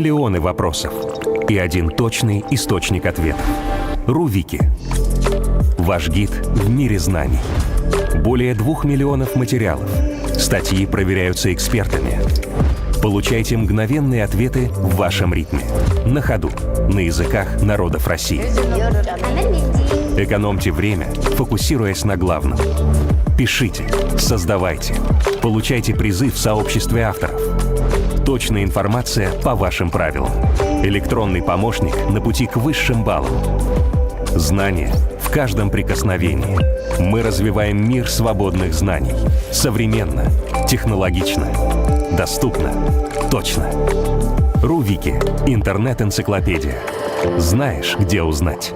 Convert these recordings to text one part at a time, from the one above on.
миллионы вопросов и один точный источник ответов. РУ-Вики. Ваш гид в мире знаний. Более 2 миллионов материалов. Статьи проверяются экспертами. Получайте мгновенные ответы в вашем ритме. На ходу. На языках народов России. Экономьте время, фокусируясь на главном. Пишите, создавайте. Получайте призы в сообществе авторов. Точная информация по вашим правилам. Электронный помощник на пути к высшим баллам. Знания в каждом прикосновении. Мы развиваем мир свободных знаний. Современно, технологично, доступно, точно. РУ-Вики. Интернет-энциклопедия. Знаешь, где узнать.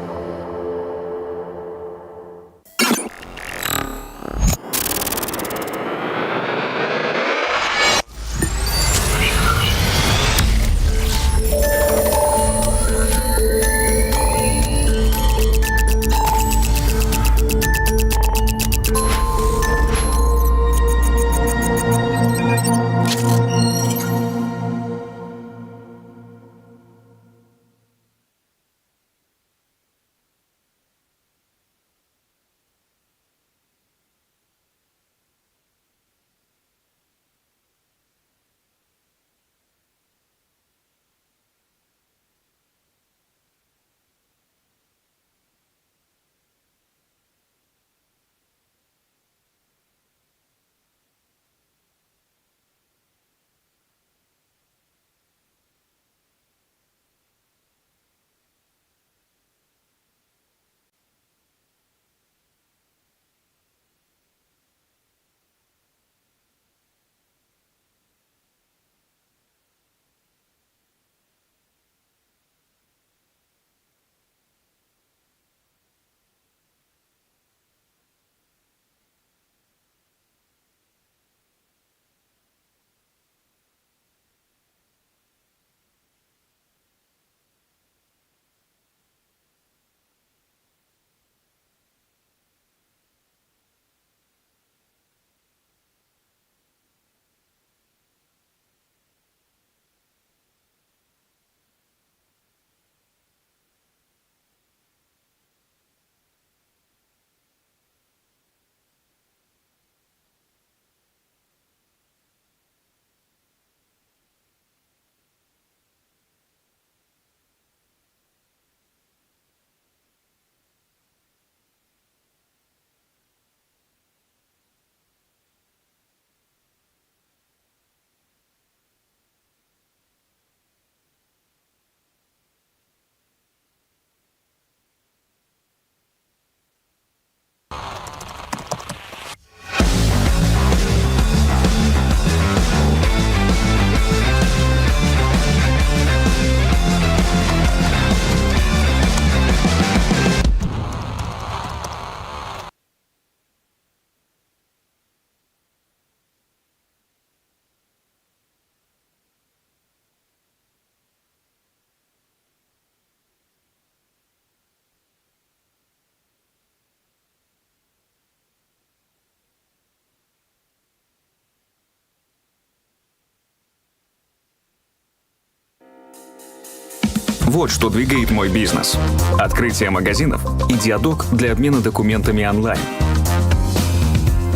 Вот что двигает мой бизнес. Открытие магазинов и диадок для обмена документами онлайн.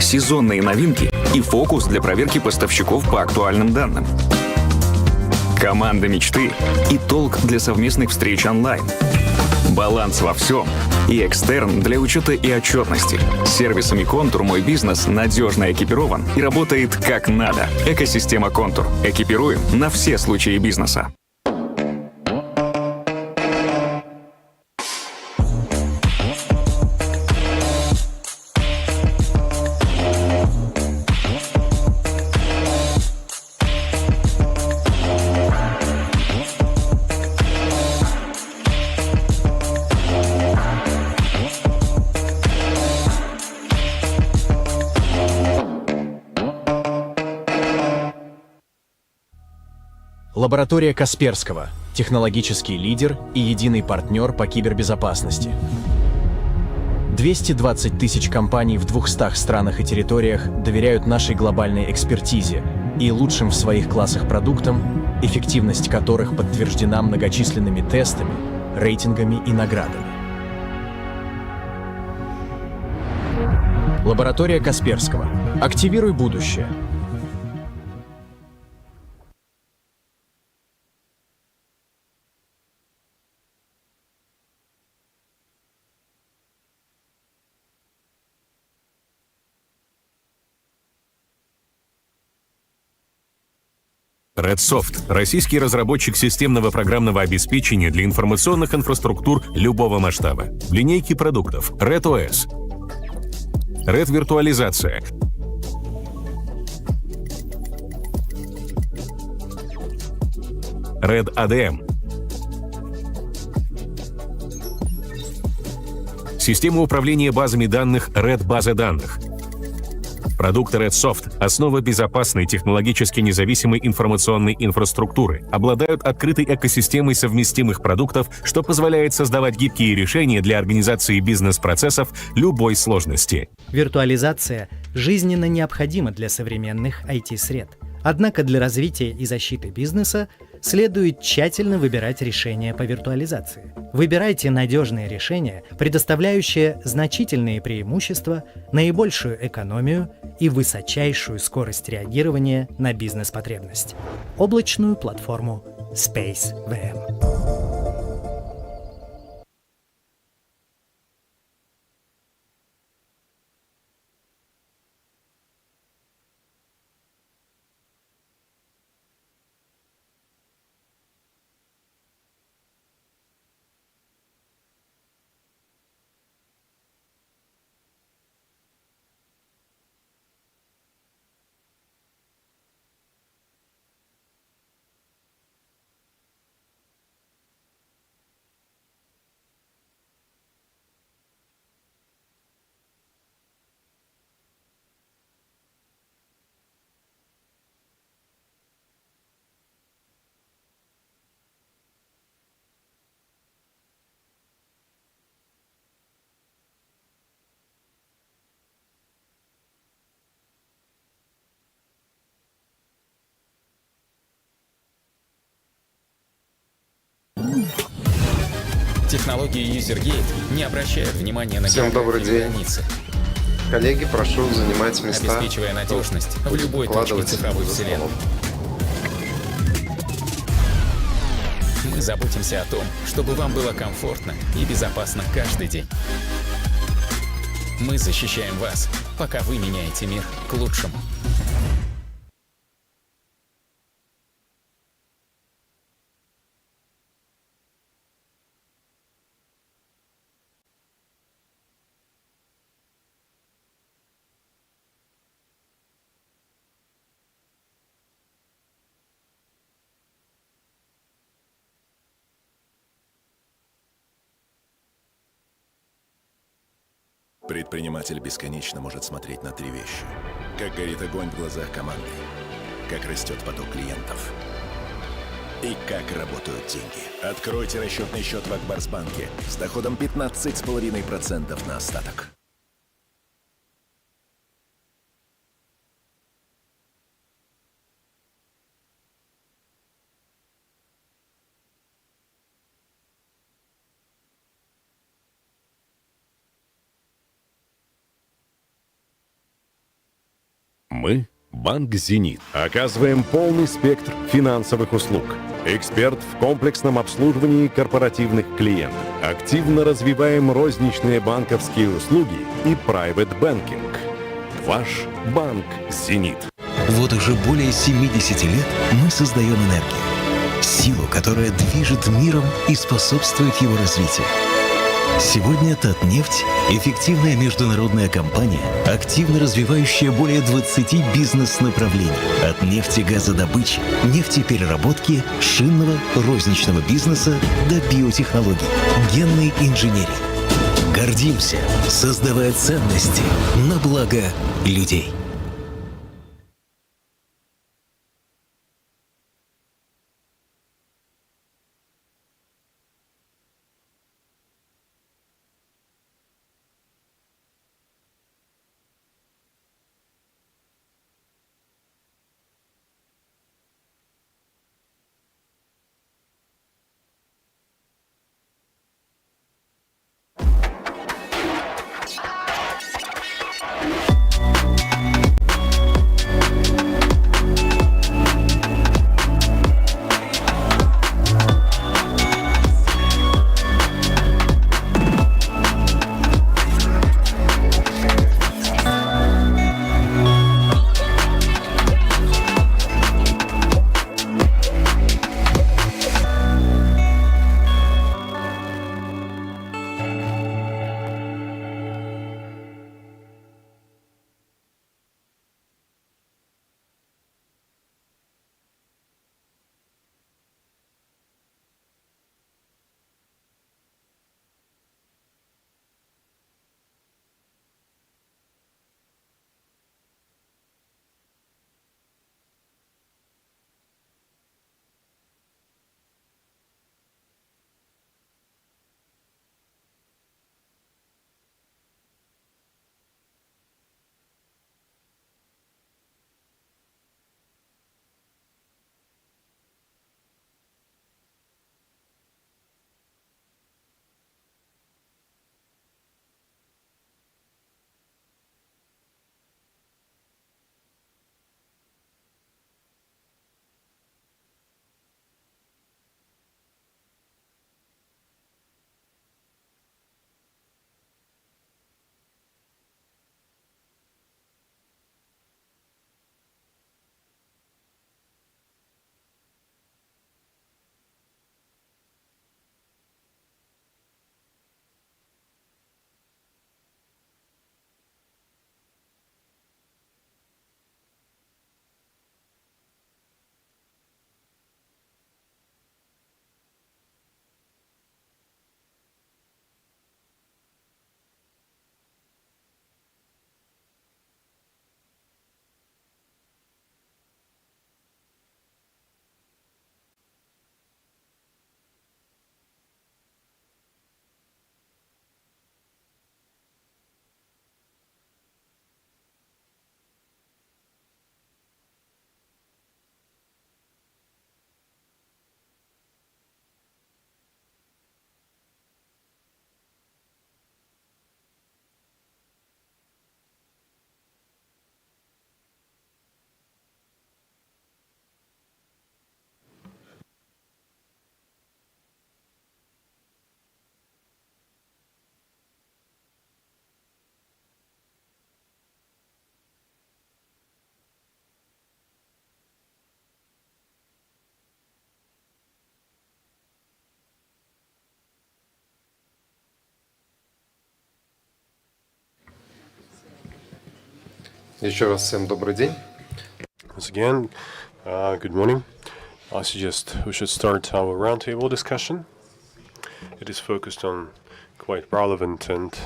Сезонные новинки и фокус для проверки поставщиков по актуальным данным. Команда мечты и толк для совместных встреч онлайн. Баланс во всем и экстерн для учета и отчетности. С сервисами «Контур» мой бизнес надежно экипирован и работает как надо. Экосистема «Контур». Экипируем на все случаи бизнеса. Лаборатория Касперского. Технологический лидер и единый партнер по кибербезопасности. 220 тысяч компаний в 200 странах и территориях доверяют нашей глобальной экспертизе и лучшим в своих классах продуктам эффективность которых подтверждена многочисленными тестами, рейтингами и наградами. Лаборатория Касперского. Активируй будущее. RedSoft — российский разработчик системного программного обеспечения для информационных инфраструктур любого масштаба. В линейке продуктов RedOS, Red-виртуализация, Red ADM, система управления базами данных Red базы данных. Продукты RedSoft — основа безопасной, технологически независимой информационной инфраструктуры, обладают открытой экосистемой совместимых продуктов, что позволяет создавать гибкие решения для организации бизнес-процессов любой сложности. Виртуализация жизненно необходима для современных IT-сред. Однако для развития и защиты бизнеса следует тщательно выбирать решения по виртуализации. Выбирайте надежные решения, предоставляющие значительные преимущества, наибольшую экономию и высочайшую скорость реагирования на бизнес-потребность. Облачную платформу SpaceVM. Технологии UserGate не обращают внимания на Всем добрый день. границы, Коллеги, прошу занимать места. обеспечивая надежность в любой точке Укладывать цифровой за вселенной. столом. Мы заботимся о том, чтобы вам было комфортно и безопасно каждый день. Мы защищаем вас, пока вы меняете мир к лучшему. Предприниматель бесконечно может смотреть на три вещи. Как горит огонь в глазах команды, как растет поток клиентов и как работают деньги. Откройте расчетный счет в Акбарсбанке с доходом 15,5% на остаток. Мы – Банк «Зенит». Оказываем полный спектр финансовых услуг. Эксперт в комплексном обслуживании корпоративных клиентов. Активно развиваем розничные банковские услуги и private banking. Ваш Банк «Зенит». Вот уже более 70 лет мы создаем энергию. Силу, которая движет миром и способствует его развитию. Сегодня Татнефть – эффективная международная компания, активно развивающая более 20 бизнес-направлений. От нефтегазодобычи, нефтепереработки, шинного, розничного бизнеса до биотехнологий, генной инженерии. Гордимся, создавая ценности на благо людей. Еще раз всем добрый день. Once again, good morning. I suggest we should start our roundtable discussion. It is focused on quite relevant and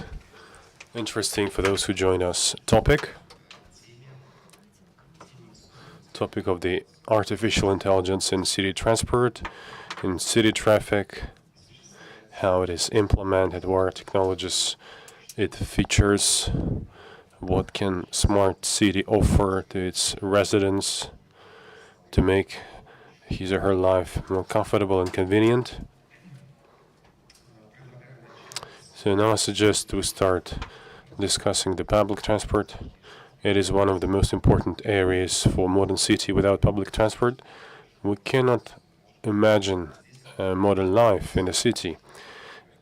interesting for those who join us topic of the artificial intelligence in city transport, in city traffic, how it is implemented, what technologies it features, what can smart city offer to its residents to make his or her life more comfortable and convenient. So now I suggest we start discussing the public transport. It is one of the most important areas for modern city. Without public transport, we cannot imagine modern life in a city.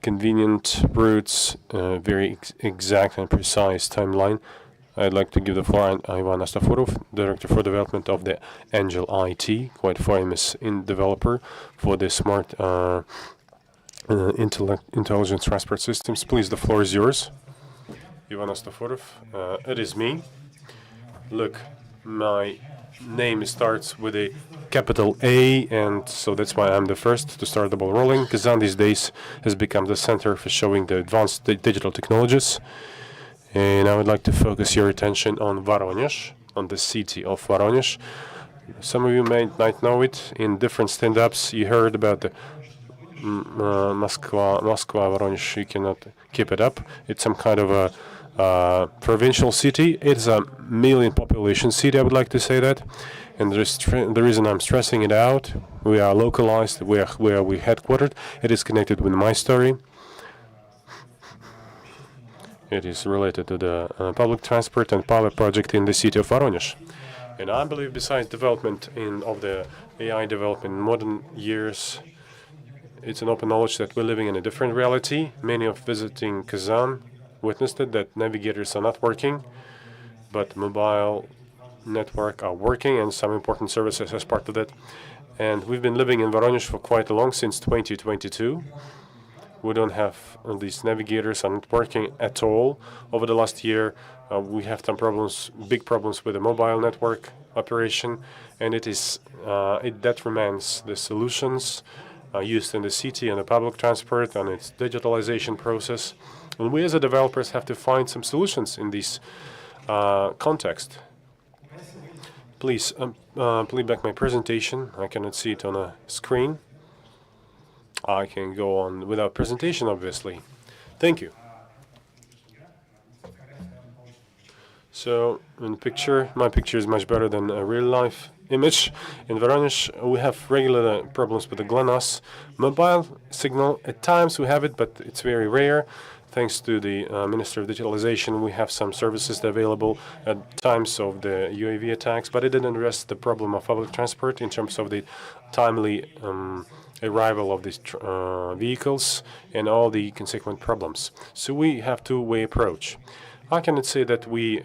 Convenient routes, very exact and precise timeline. I'd like to give the floor to Ivan Astaforov, Director for Development of the Angel IT, quite famous developer for the smart intelligent transport systems. Please, the floor is yours. Ivan Astaforov, it is me. Look, my name starts with a capital A, and so that's why I'm the first to start the ball rolling. Kazan these days has become the center for showing the advanced digital technologies. And I would like to focus your attention on Voronezh, on the city of Voronezh. Some of you might know it. In different stand-ups, you heard about the Moscow, Voronezh. You cannot keep it up. It's some kind of a provincial city. It's a million population city, I would like to say that. And the reason I'm stressing it out, we are localized, where we headquartered. It is connected with my story. It is related to the public transport and power project in the city of Voronezh. And I believe besides development of the AI development in modern years, it's an open knowledge that we're living in a different reality. Many of visiting Kazan witnessed it, that navigators are not working, but mobile network are working and some important services as part of that. And we've been living in Voronezh for quite a long, since 2022. We don't have these navigators are not working at all. Over the last year, we have some problems, big problems with the mobile network operation, and it detriments the solutions used in the city and the public transport and its digitalization process. And we as a developers have to find some solutions in this context. Please play back my presentation. I cannot see it on a screen. I can go on without presentation, obviously. Thank you. So, in the picture, my picture is much better than a real-life image. In Voronezh, we have regular problems with the GLONASS mobile signal. At times we have it, but it's very rare. Thanks to the Minister of Digitalization, we have some services available at times of the UAV attacks, but it didn't address the problem of public transport in terms of the timely arrival of these vehicles and all the consequent problems. So we have two-way approach. I cannot say that we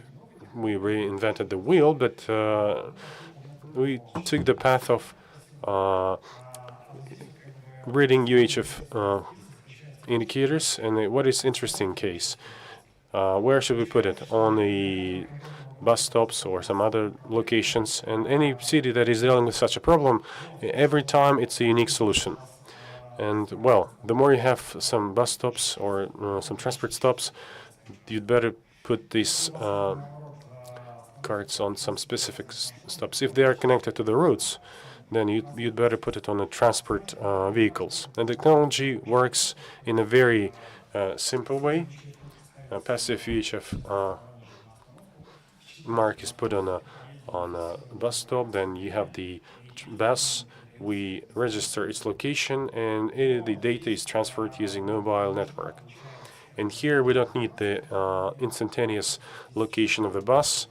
reinvented the wheel, but we took the path of reading UHF indicators. And what is interesting case? Where should we put it? On the bus stops or some other locations, and any city that is dealing with such a problem, every time it's a unique solution. And well, the more you have some bus stops or some transport stops, you'd better put these cards on some specific stops. If they are connected to the routes, then you'd better put it on the transport vehicles. And the technology works in a very simple way. Passive VHF mark is put on a bus stop, then you have the bus, we register its location, and the data is transferred using mobile network. And here we don't need the instantaneous location of the bus,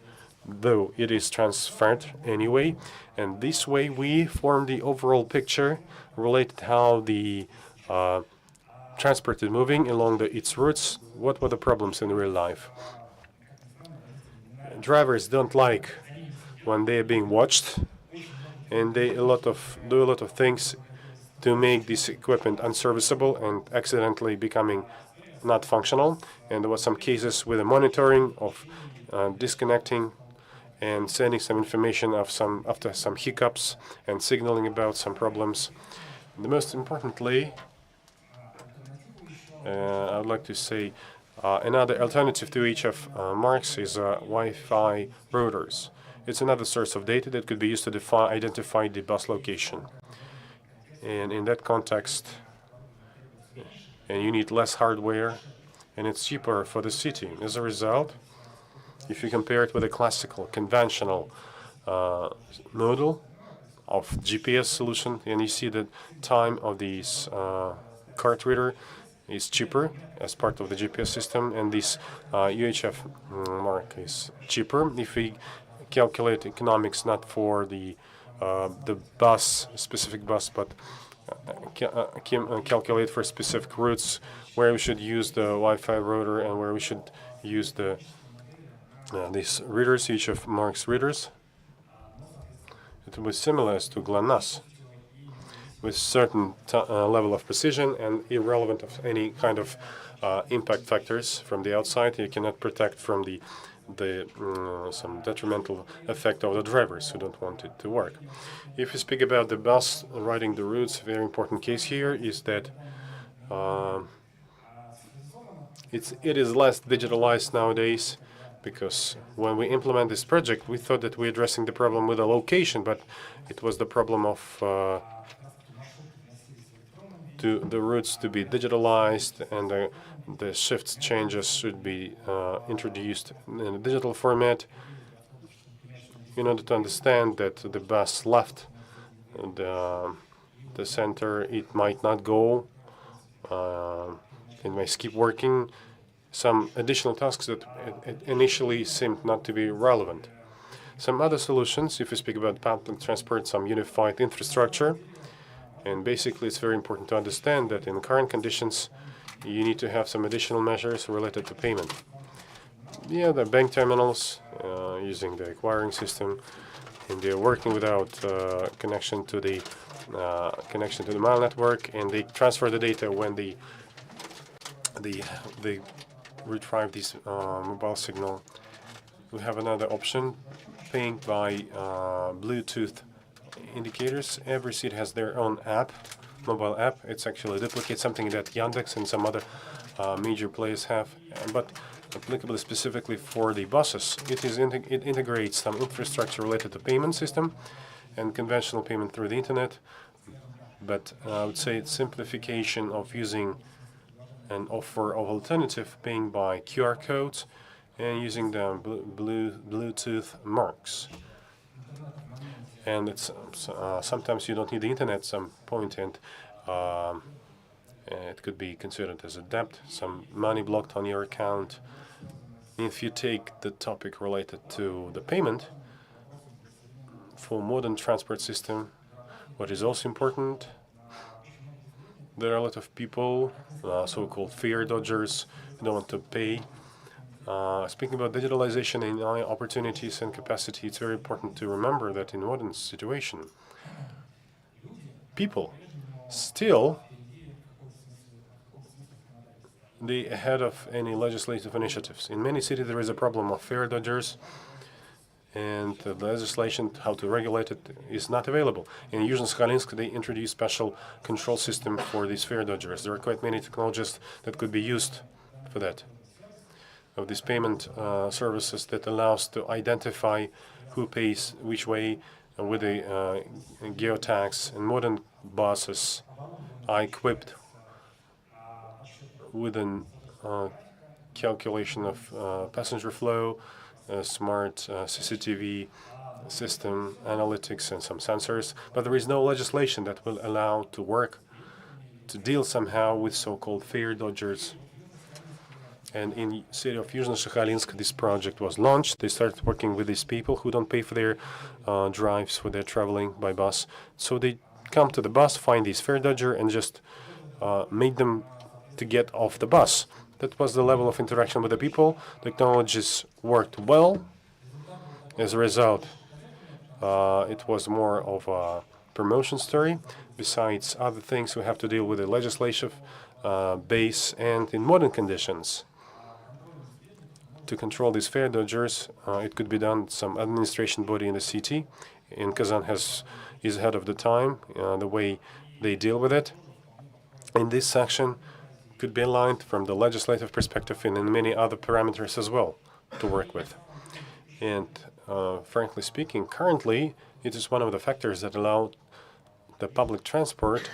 though it is transferred anyway. And this way we form the overall picture related to how the transport is moving along its routes, what were the problems in real life. Drivers don't like when they are being watched, and they do a lot of things to make this equipment unserviceable and accidentally becoming not functional. And there were some cases with the monitoring of disconnecting and sending some information after some hiccups and signaling about some problems. The most importantly, I would like to say another alternative to HF marks is Wi-Fi routers. It's another source of data that could be used to identify the bus location. And in that context, and you need less hardware, and it's cheaper for the city. As a result, if you compare it with a classical, conventional model of GPS solution, and you see the time of these card reader is cheaper as part of the GPS system, and this UHF mark is cheaper if we calculate economics not for the bus, specific bus, but calculate for specific routes where we should use the Wi-Fi router and where we should use the these readers, UHF marks readers. It will be similar to GLONASS, with certain level of precision and irrelevant of any kind of impact factors from the outside. You cannot protect from the some detrimental effect of the drivers who don't want it to work. If you speak about the bus riding the routes, a very important case here is that it is less digitalized nowadays, because when we implement this project, we thought that we're addressing the problem with a location, but it was the problem of the routes to be digitalized, and the shifts changes should be introduced in a digital format in order to understand that the bus left the center. It might not go, it may skip working, some additional tasks that initially seemed not to be relevant. Some other solutions, if we speak about public transport, some unified infrastructure. And basically, it's very important to understand that in current conditions, you need to have some additional measures related to payment. Yeah, the bank terminals using the acquiring system, and they're working without connection to the mile network, and they transfer the data when they retrieve this mobile signal. We have another option, paying by Bluetooth indicators. Every city has their own app, mobile app. It's actually duplicates something that Yandex and some other major players have, but applicable specifically for the buses. It integrates some infrastructure related to payment system and conventional payment through the internet, but I would say it's simplification of using an offer of alternative paying by QR codes and using the Bluetooth marks. And it's sometimes you don't need the internet at some point, and it could be considered as a debt, some money blocked on your account. If you take the topic related to the payment for modern transport system, what is also important, there are a lot of people, so-called fare dodgers, who don't want to pay. Speaking about digitalization and opportunities and capacity, it's very important to remember that in modern situation, people still they ahead of any legislative initiatives. In many cities, there is a problem of fare dodgers, and the legislation how to regulate it is not available. In Yuzhno-Sakhalinsk, they introduced special control system for these fare dodgers. There are quite many technologies that could be used for that. Of these payment services that allows to identify who pays which way with a geotags, and modern buses are equipped with a calculation of passenger flow, smart CCTV system, analytics, and some sensors. But there is no legislation that will allow to work to deal somehow with so-called fare dodgers. And in the city of Yuzhno-Sakhalinsk, this project was launched. They started working with these people who don't pay for their drives when they're traveling by bus. So they come to the bus, find this fare dodger, and just make them to get off the bus. That was the level of interaction with the people. Technologies worked well. As a result, it was more of a promotion story. Besides other things, we have to deal with the legislative base and in modern conditions. to control these fare dodgers, it could be done some administration body in the city. In Kazan is ahead of the time, the way they deal with it. And this section could be aligned from the legislative perspective and in many other parameters as well to work with. And frankly speaking, currently it is one of the factors that allow the public transport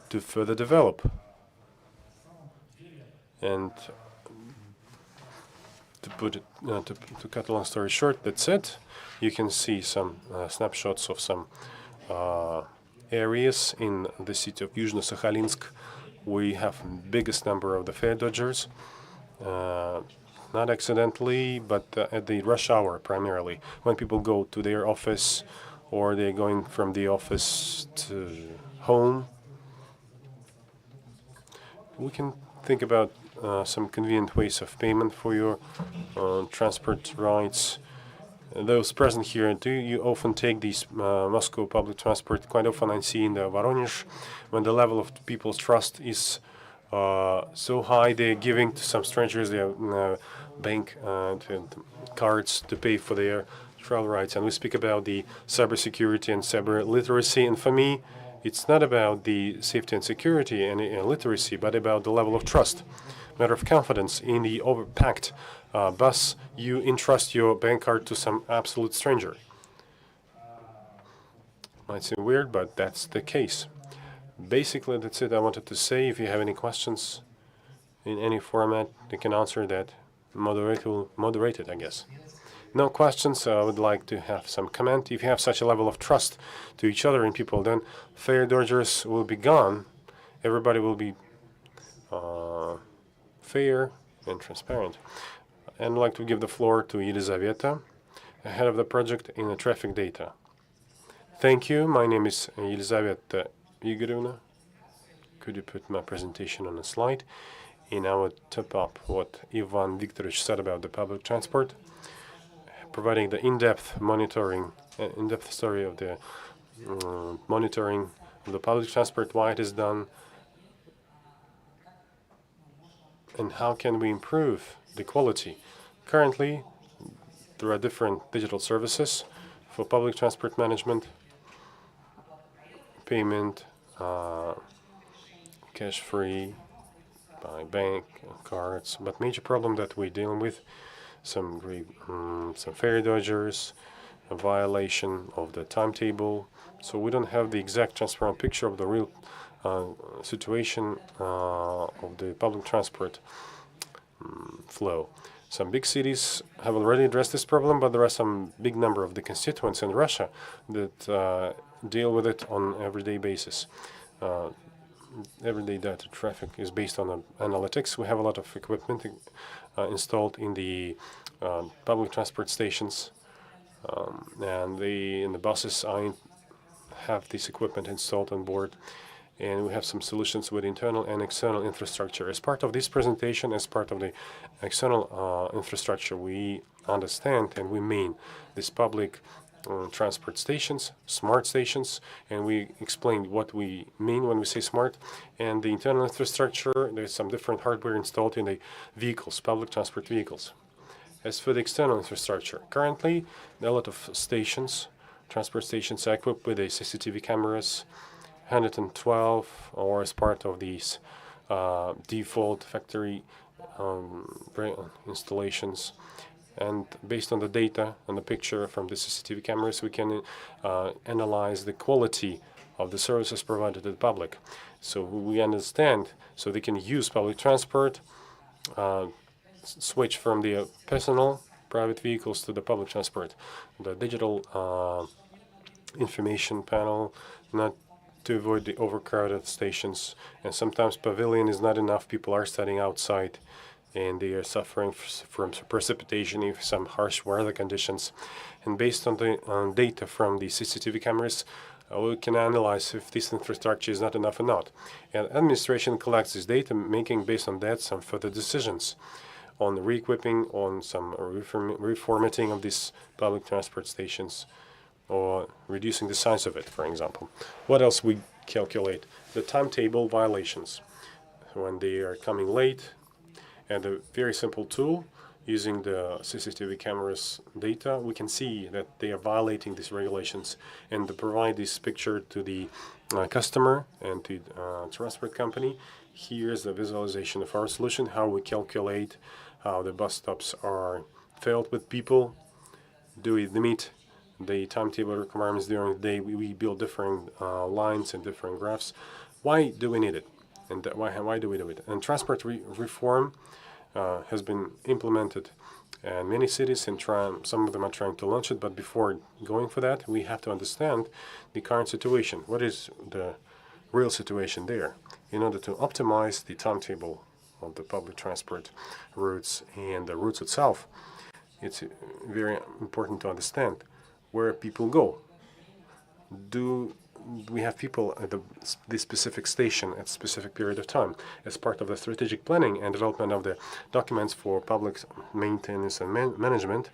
to further develop. And to put it, to cut a long story short, that's it. You can see some snapshots of some areas in the city of Yuzhno-Sakhalinsk. We have biggest number of the fare dodgers, not accidentally, but at the rush hour primarily, when people go to their office or they're going from the office to home. We can think about some convenient ways of payment for your transport rides. Those present here, do you often take these Moscow public transport? Quite often I see in the Voronezh, when the level of people's trust is so high, they're giving to some strangers their bank cards to pay for their travel rights. And we speak about the cybersecurity and cyber literacy. And for me, it's not about the safety and security and literacy, but about the level of trust, matter of confidence in the overpacked bus. You entrust your bank card to some absolute stranger. Might seem weird, but that's the case. Basically, that's it I wanted to say. If you have any questions in any format, you can answer that. Moderator will moderate it, I guess. No questions, so I would like to have some comment. If you have such a level of trust to each other and people, then fare dodgers will be gone. Everybody will be fair and transparent. And I'd like to give the floor to Yelizaveta, head of the project in the traffic data. Thank you. My name is Yelizaveta Igorevna. Could you put my presentation on a slide? And I would top up what Ivan Viktorovich said about the public transport, providing the in-depth monitoring, in-depth story of the monitoring of the public transport, why it is done, and how can we improve the quality. Currently, there are different digital services for public transport management, payment, cash-free, by bank cards. But major problem that we're dealing with, some fare dodgers, a violation of the timetable. So we don't have the exact transparent picture of the real situation of the public transport flow. Some big cities have already addressed this problem, but there are some big number of the constituents in Russia that deal with it on an everyday basis. Everyday data traffic is based on analytics. We have a lot of equipment installed in the public transport stations, and in the buses have this equipment installed on board. And we have some solutions with internal and external infrastructure. As part of this presentation, as part of the external infrastructure, we understand and we mean this public transport stations, smart stations, and we explained what we mean when we say smart. And the internal infrastructure, there's some different hardware installed in the vehicles, public transport vehicles. As for the external infrastructure, currently there are a lot of stations, transport stations are equipped with CCTV cameras, 112, or as part of these default factory installations. And based on the data and the picture from the CCTV cameras, we can analyze the quality of the services provided to the public. So we understand, so they can use public transport, switch from the personal private vehicles to the public transport. The digital information panel, not to avoid the overcrowded stations, and sometimes pavilion is not enough. People are standing outside and they are suffering from precipitation if some harsh weather conditions. And based on the data from the CCTV cameras, we can analyze if this infrastructure is not enough or not. And administration collects this data, making based on that some further decisions on the re-equipping, on some reformatting of these public transport stations, or reducing the size of it, for example. What else we calculate? The timetable violations. When they are coming late, and a very simple tool, using the CCTV cameras data, we can see that they are violating these regulations, and to provide this picture to the customer and to transport company. Here's the visualization of our solution, how we calculate how the bus stops are filled with people. Do we meet the timetable requirements during the day? We build different lines and different graphs. Why do we need it? And why do we do it? And transport reform has been implemented in many cities, and some of them are trying to launch it. But before going for that, we have to understand the current situation. What is the real situation there? In order to optimize the timetable of the public transport routes and the routes itself, it's very important to understand where people go. Do we have people at this specific station at a specific period of time as part of the strategic planning and development of the documents for public maintenance and management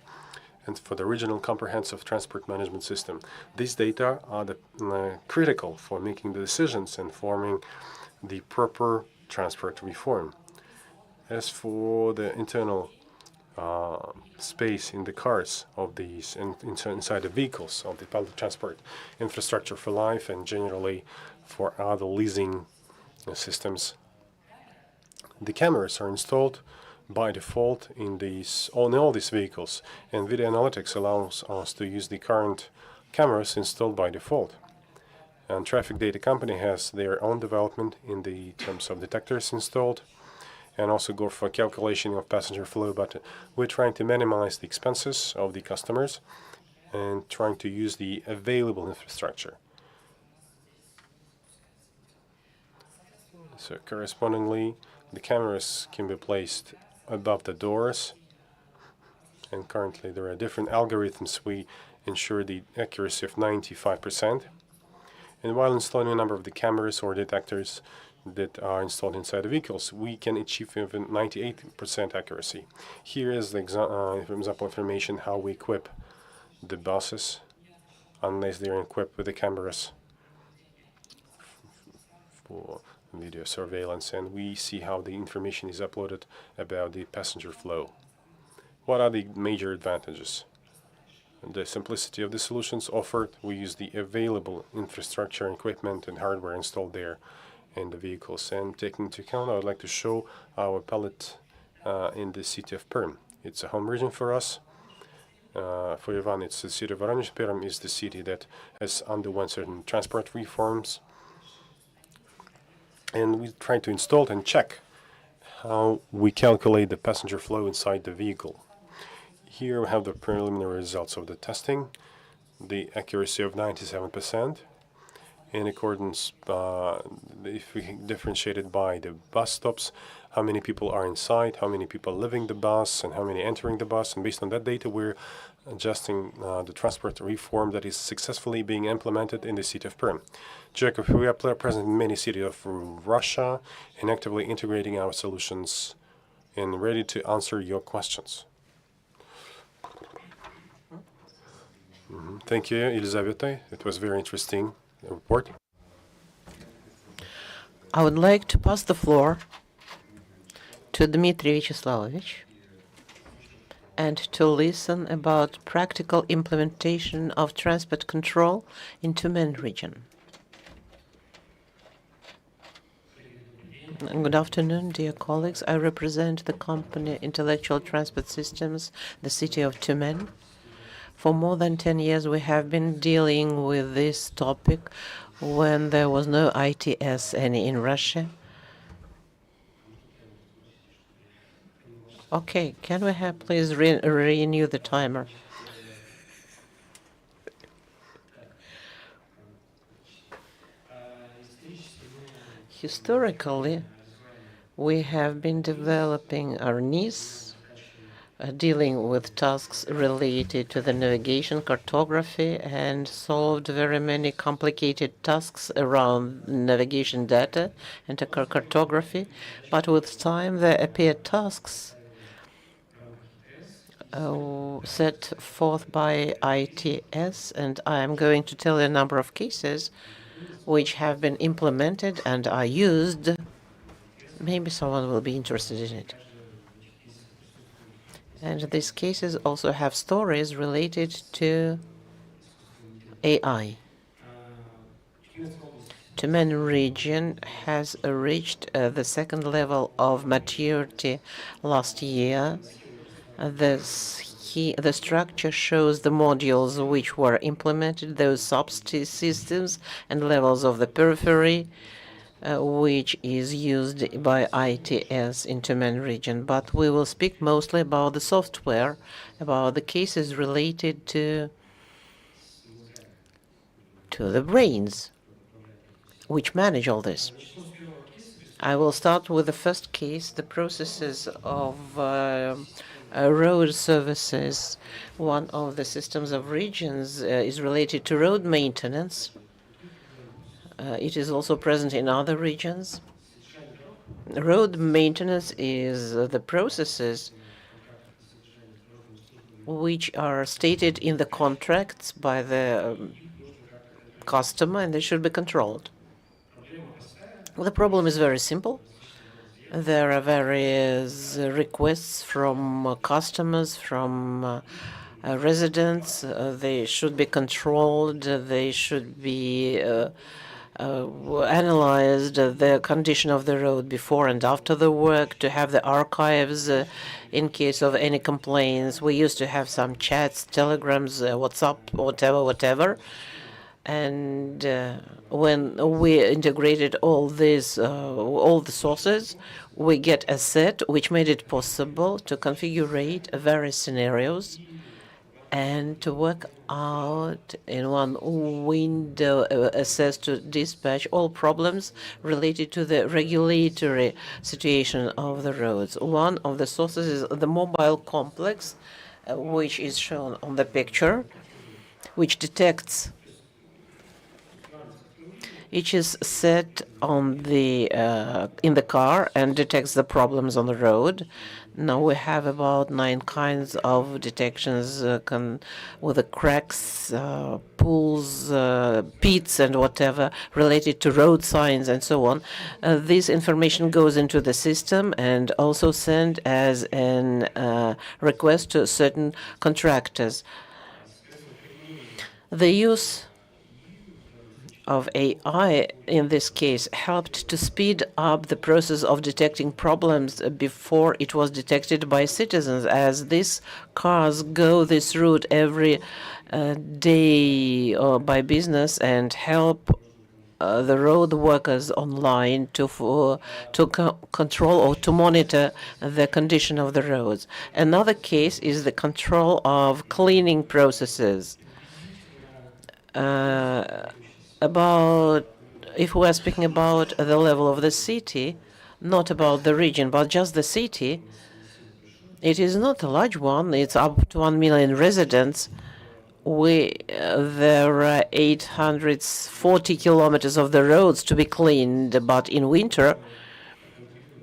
and for the regional comprehensive transport management system? These data are critical for making the decisions and forming the proper transport reform. As for the internal space in the cars of these inside the vehicles of the public transport infrastructure for life and generally for other leasing systems, the cameras are installed by default in all these vehicles, and video analytics allows us to use the current cameras installed by default. And traffic data company has their own development in the terms of detectors installed, and also go for calculation of passenger flow, but we're trying to minimize the expenses of the customers and trying to use the available infrastructure. So correspondingly, the cameras can be placed above the doors, and currently there are different algorithms. We ensure the accuracy of 95%, and while installing a number of the cameras or detectors that are installed inside the vehicles, we can achieve even 98% accuracy. Here is the example information how we equip the buses, unless they're equipped with the cameras for video surveillance, and we see how the information is uploaded about the passenger flow. What are the major advantages? The simplicity of the solutions offered. We use the available infrastructure, equipment, and hardware installed there in the vehicles. And taking into account, I would like to show our pilot in the city of Perm. It's a home region for us. For Ivan, it's the city of Voronezh. Perm is the city that has undergone certain transport reforms. And we try to install and check how we calculate the passenger flow inside the vehicle. Here we have the preliminary results of the testing, the accuracy of 97%. In accordance, if we differentiate it by the bus stops, how many people are inside, how many people are leaving the bus, and how many entering the bus. And based on that data, we're adjusting the transport reform that is successfully being implemented in the city of Perm. Jacob, we are present in many cities of Russia and actively integrating our solutions and ready to answer your questions. Thank you, Elizaveta. It was very interesting report. I would like to pass the floor to Dmitry Vyacheslamovich and to listen about practical implementation of transport control in Tyumen region. Good afternoon, dear colleagues. I represent the company Intellectual Transport Systems, the city of Tyumen. For more than 10 years, we have been dealing with this topic when there was no ITS any in Russia. Okay, can we have please renew the timer? Historically, we have been developing our needs, dealing with tasks related to the navigation, cartography, and solved very many complicated tasks around navigation data and cartography. But with time, there appeared tasks set forth by ITS, and I am going to tell you a number of cases which have been implemented and are used. Maybe someone will be interested in it. And these cases also have stories related to AI. Tyumen region has reached the second level of maturity last year. The structure shows the modules which were implemented, those subsystems and levels of the periphery, which is used by ITS in Tyumen region. But we will speak mostly about the software, about the cases related to the brains which manage all this. I will start with the first case, the processes of road services. One of the systems of regions is related to road maintenance. It is also present in other regions. Road maintenance is the processes which are stated in the contracts by the customer, and they should be controlled. The problem is very simple. There are various requests from customers, from residents. They should be controlled. They should be analyzed, the condition of the road before and after the work, to have the archives in case of any complaints. We used to have some chats, telegrams, WhatsApp, whatever. And when we integrated all this, all the sources, we get a set which made it possible to configure various scenarios and to work out in one window access to dispatch all problems related to the regulatory situation of the roads. One of the sources is the mobile complex, which is shown on the picture, which detects. Each is set on the in the car and detects the problems on the road. Now we have about 9 kinds of detections with the cracks, pools, pits, and whatever related to road signs and so on. This information goes into the system and also sent as an request to certain contractors. The use of AI in this case helped to speed up the process of detecting problems before it was detected by citizens, as these cars go this route every day by business and help the road workers online to control or to monitor the condition of the roads. Another case is the control of cleaning processes. If we are speaking about the level of the city, not about the region, but just the city, it is not a large one. It's up to 1 million residents. There are 840 kilometers of the roads to be cleaned, but in winter,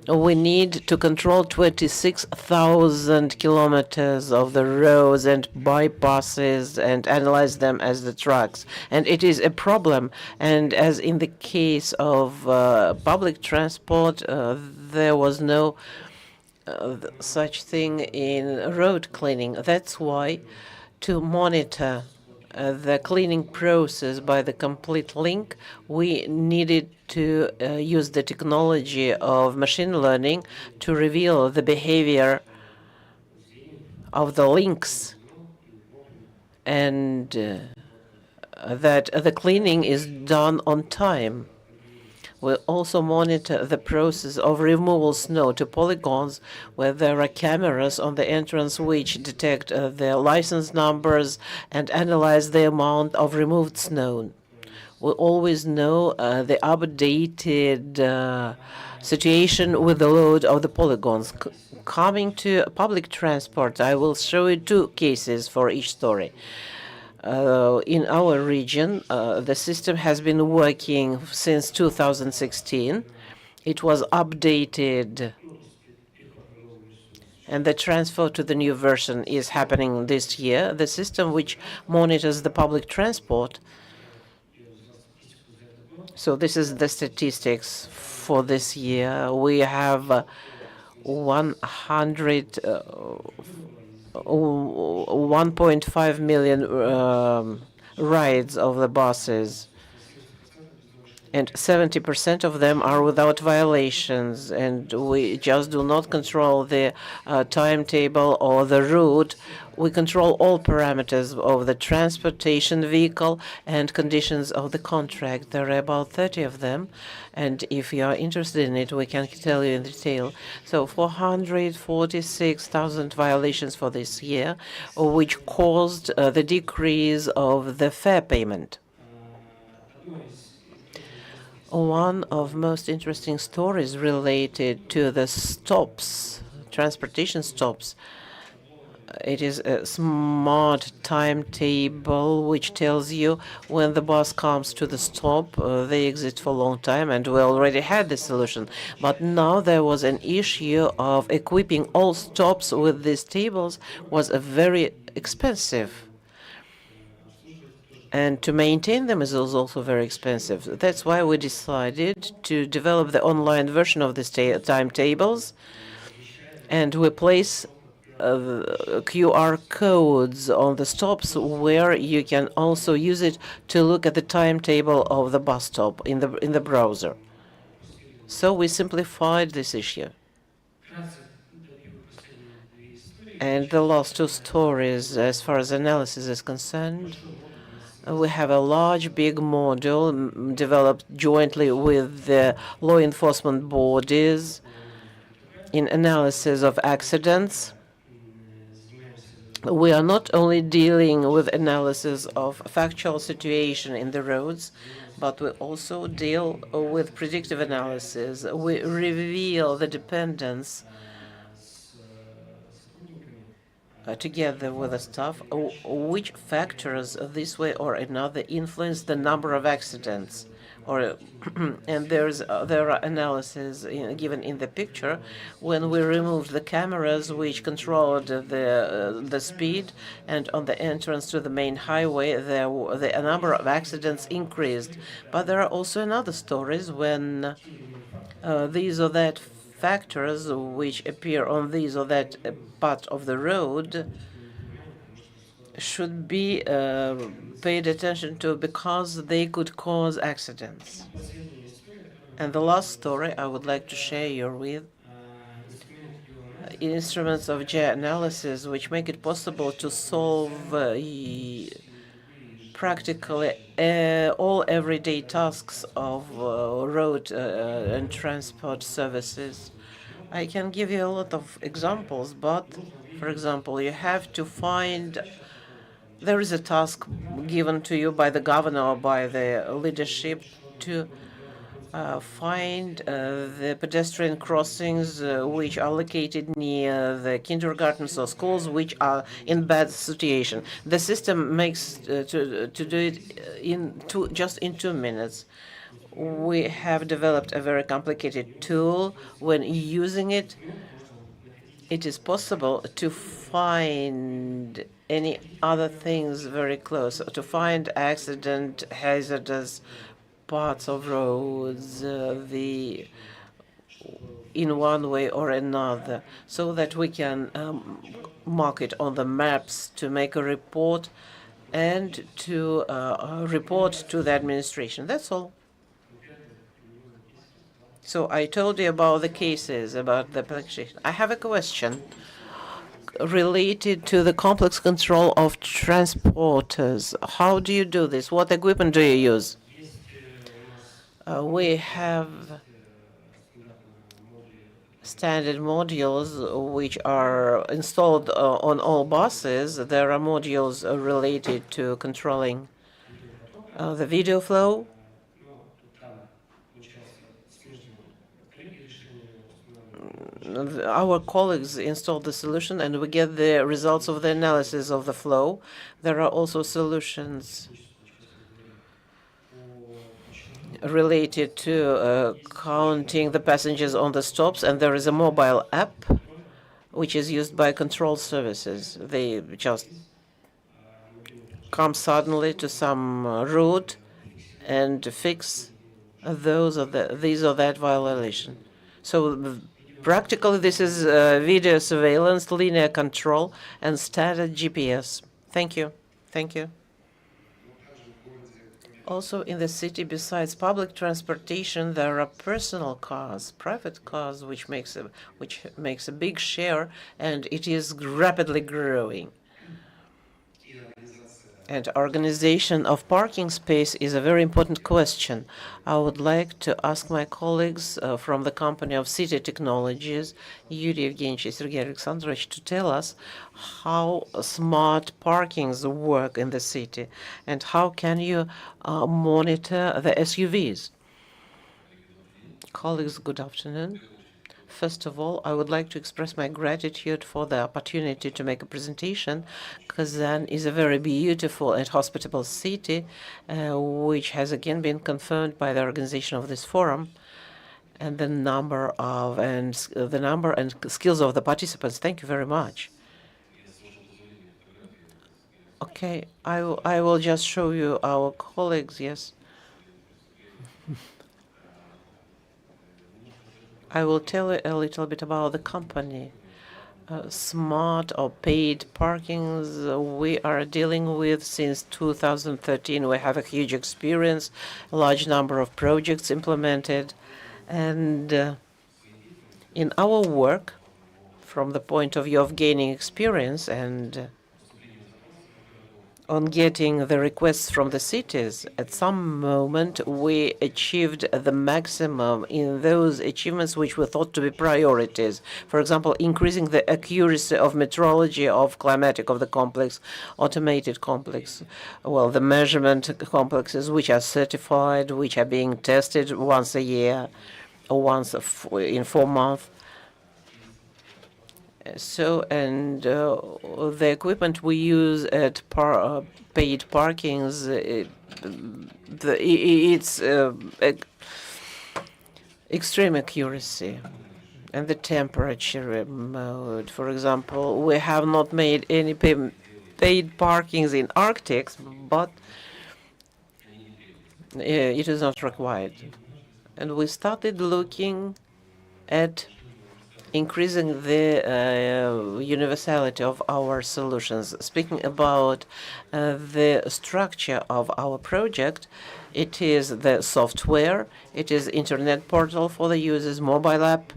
we need to control 26,000 kilometers of the roads and bypasses and analyze them as the tracks. And it is a problem. And as in the case of public transport, there was no such thing in road cleaning. That's why to monitor the cleaning process by the complete link, we needed to use the technology of machine learning to reveal the behavior of the links, and that the cleaning is done on time. We also monitor the process of removal snow to polygons where there are cameras on the entrance which detect the license numbers and analyze the amount of removed snow. We always know the updated situation with the load of the polygons. Coming to public transport, I will show you 2 cases for each story. In our region, the system has been working since 2016. It was updated, and the transfer to the new version is happening this year. The system which monitors the public transport. So this is the statistics for this year. We have 100 1.5 million rides of the buses, and 70% of them are without violations, and we just do not control the timetable or the route. We control all parameters of the transportation vehicle and conditions of the contract. There are about 30 of them, and if you are interested in it, we can tell you in detail. So 446,000 violations for this year, which caused the decrease of the fare payment. One of most interesting stories related to the stops, transportation stops. It is a smart timetable which tells you when the bus comes to the stop. They exist for a long time, and we already had this solution. But now there was an issue of equipping all stops with these tables was very expensive. And to maintain them is also very expensive. That's why we decided to develop the online version of these timetables, and we place QR codes on the stops where you can also use it to look at the timetable of the bus stop in the browser. So we simplified this issue. And the last two stories, as far as analysis is concerned, we have a large, big module developed jointly with the law enforcement bodies in analysis of accidents. We are not only dealing with analysis of factual situation in the roads, but we also deal with predictive analysis. We reveal the dependence together with the staff, which factors this way or another influence the number of accidents. And there are analyses given in the picture. When we removed the cameras which controlled the speed, and on the entrance to the main highway, the number of accidents increased. But there are also another stories when these or that factors which appear on this or that part of the road should be paid attention to because they could cause accidents. And the last story I would like to share you with instruments of geoanalysis which make it possible to solve practically all everyday tasks of road and transport services. I can give you a lot of examples, but for example, you have to find, there is a task given to you by the governor or by the leadership to find the pedestrian crossings which are located near the kindergartens or schools which are in bad situation. The system makes to do it just in 2 minutes. We have developed a very complicated tool. When using it, it is possible to find any other things very close, to find accident, hazardous parts of roads, in one way or another, so that we can mark it on the maps to make a report and to report to the administration. That's all. So I told you about the cases, about the application. I have a question related to the complex control of transporters. How do you do this? What equipment do you use? We have standard modules which are installed on all buses. There are modules related to controlling the video flow. Our colleagues install the solution, and we get the results of the analysis of the flow. There are also solutions related to counting the passengers on the stops, and there is a mobile app which is used by control services. They just come suddenly to some route and fix these or that violation. So Practically, this is video surveillance, linear control, and standard GPS. Thank you. Thank you. Also, in the city, besides public transportation, there are personal cars, private cars, which makes a big share, and it is rapidly growing. And organization of parking space is a very important question. I would like to ask my colleagues from the company of City Technologies, Yuri Evgenich and Sergei Alexandrovich, to tell us how smart parkings work in the city and how can you monitor the SUVs. Colleagues, good afternoon. First of all, I would like to express my gratitude for the opportunity to make a presentation. Kazan is a very beautiful and hospitable city, which has again been confirmed by the organization of this forum, and the number and skills of the participants. Thank you very much. Okay, I will just show you our colleagues. Yes. I will tell you a little bit about the company. Smart or paid parkings we are dealing with since 2013. We have a huge experience, a large number of projects implemented. And in our work, from the point of view of gaining experience and on getting the requests from the cities, at some moment we achieved the maximum in those achievements which we thought to be priorities. For example, increasing the accuracy of metrology of climatic of the complex, automated complex. Well, the measurement complexes which are certified, which are being tested once a year or once in 4 months. So, and the equipment we use at paid parkings, it's extreme accuracy. And the temperature mode, for example, we have not made any paid parkings in Arctics, but it is not required. And we started looking at increasing the universality of our solutions. Speaking about the structure of our project, it is the software, it is internet portal for the users, mobile app,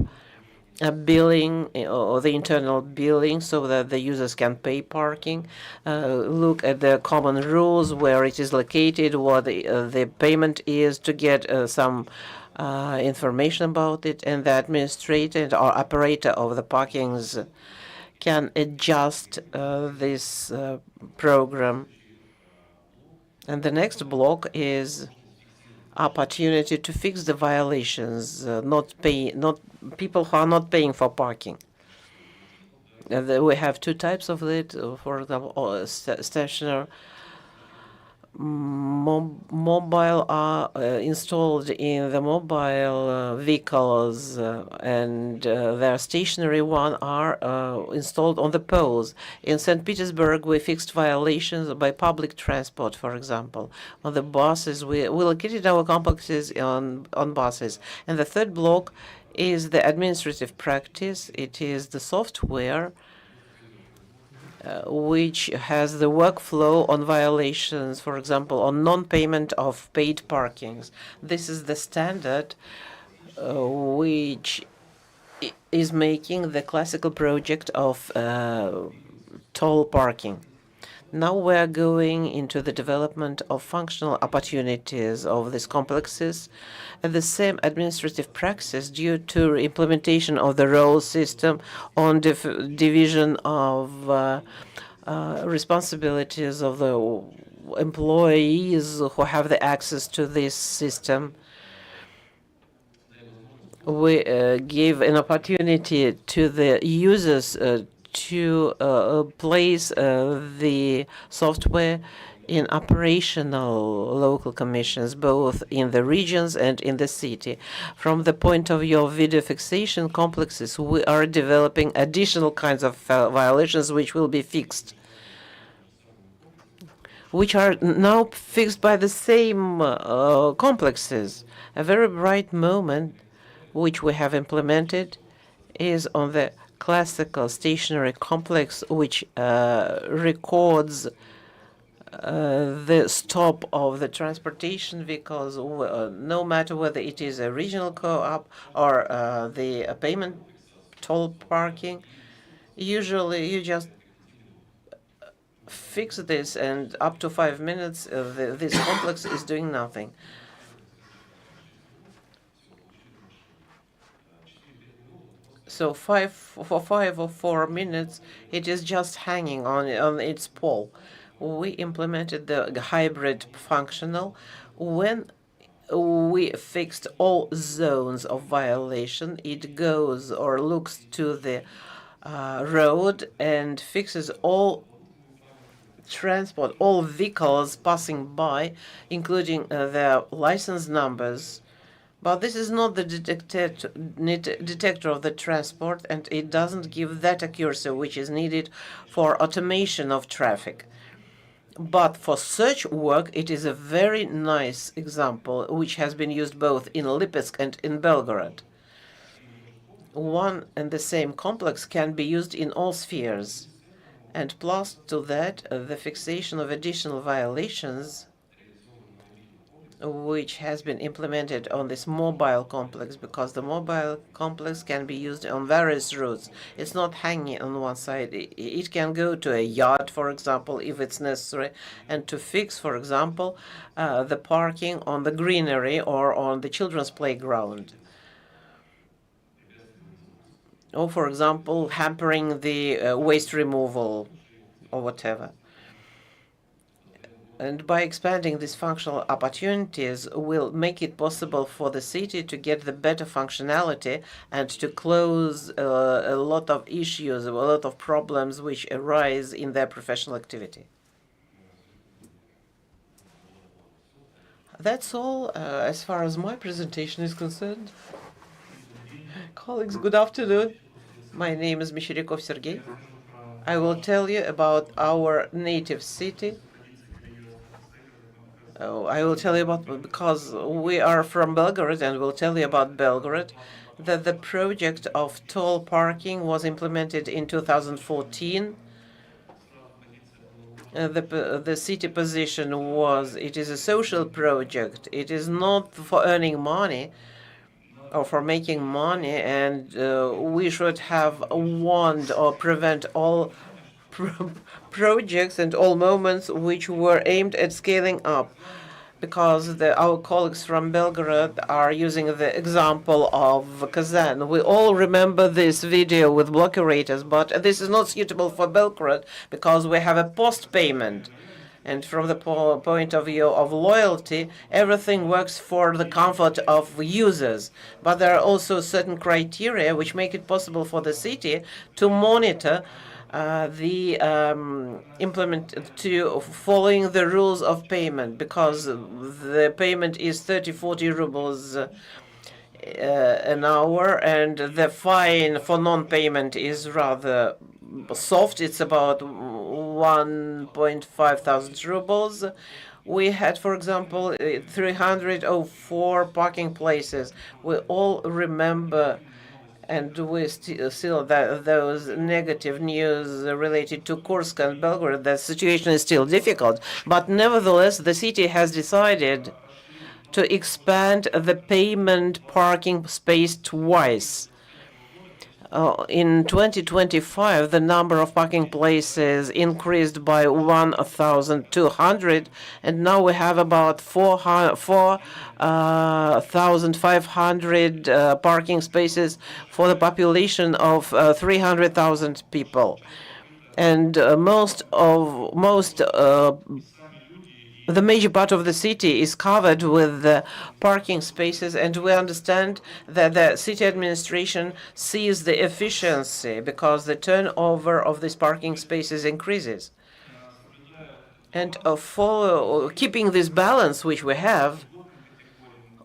billing or the internal billing so that the users can pay parking, look at the common rules, where it is located, what the payment is, to get some information about it, and the administrator or operator of the parkings can adjust this program. And the next block is opportunity to fix the violations, not people who are not paying for parking. We have 2 types of it. For example, stationary. Mobile are installed in the mobile vehicles, and their stationary one are installed on the poles. In St. Petersburg, we fixed violations by public transport, for example. On the buses, we located our complexes on buses. And the third block is the administrative practice. It is the software which has the workflow on violations, for example, on non-payment of paid parkings. This is the standard which is making the classical project of toll parking. Now we are going into the development of functional opportunities of these complexes. And the same administrative practice due to implementation of the role system on division of responsibilities of the employees who have the access to this system. We give an opportunity to the users to place the software in operational local commissions, both in the regions and in the city. From the point of view of video fixation complexes, we are developing additional kinds of violations which will be fixed, which are now fixed by the same complexes. A very bright moment which we have implemented is on the classical stationary complex, which records the stop of the transportation vehicles, no matter whether it is a regional co-op or the payment toll parking. Usually you just fix this, and up to 5 minutes this complex is doing nothing. So for 5 or 4 minutes, it is just hanging on its pole. We implemented the hybrid functional when we fixed all zones of violation. It goes or looks to the road and fixes all transport, all vehicles passing by, including their license numbers. But this is not the detector of the transport, and it doesn't give that accuracy which is needed for automation of traffic. But for search work, it is a very nice example, which has been used both in Lipetsk and in Belgorod. One and the same complex can be used in all spheres. And plus to that, the fixation of additional violations, which has been implemented on this mobile complex, because the mobile complex can be used on various routes. It's not hanging on one side. It can go to a yard, for example, if it's necessary, and to fix, for example, the parking on the greenery or on the children's playground. Or, for example, hampering the waste removal or whatever. And by expanding these functional opportunities, will make it possible for the city to get the better functionality and to close a lot of issues, a lot of problems which arise in their professional activity. That's all as far as my presentation is concerned. Colleagues, good afternoon. My name is Meshcherikov Sergei. I will tell you about our native city. I will tell you about, because we are from Belgorod, and we'll tell you about Belgorod, that the project of toll parking was implemented in 2014. The city position was, it is a social project. It is not for earning money or for making money, and we should have warned or prevent all projects and all moments which were aimed at scaling up, because our colleagues from Belgorod are using the example of Kazan. We all remember this video with blockurators, but this is not suitable for Belgorod because we have a post payment. And from the point of view of loyalty, everything works for the comfort of users. But there are also certain criteria which make it possible for the city to monitor following the rules of payment, because the payment is 30-40 rubles an hour, and the fine for non-payment is rather soft. It's about 1.5 thousand rubles. We had, for example, 304 parking places. We all remember, and we still those negative news related to Kursk and Belgorod. The situation is still difficult, but nevertheless, the city has decided to expand the payment parking space twice. In 2025, the number of parking places increased by 1,200, and now we have about 4,500 parking spaces for the population of 300,000 people. And the major part of the city is covered with parking spaces, and we understand that the city administration sees the efficiency because the turnover of these parking spaces increases. And for keeping this balance which we have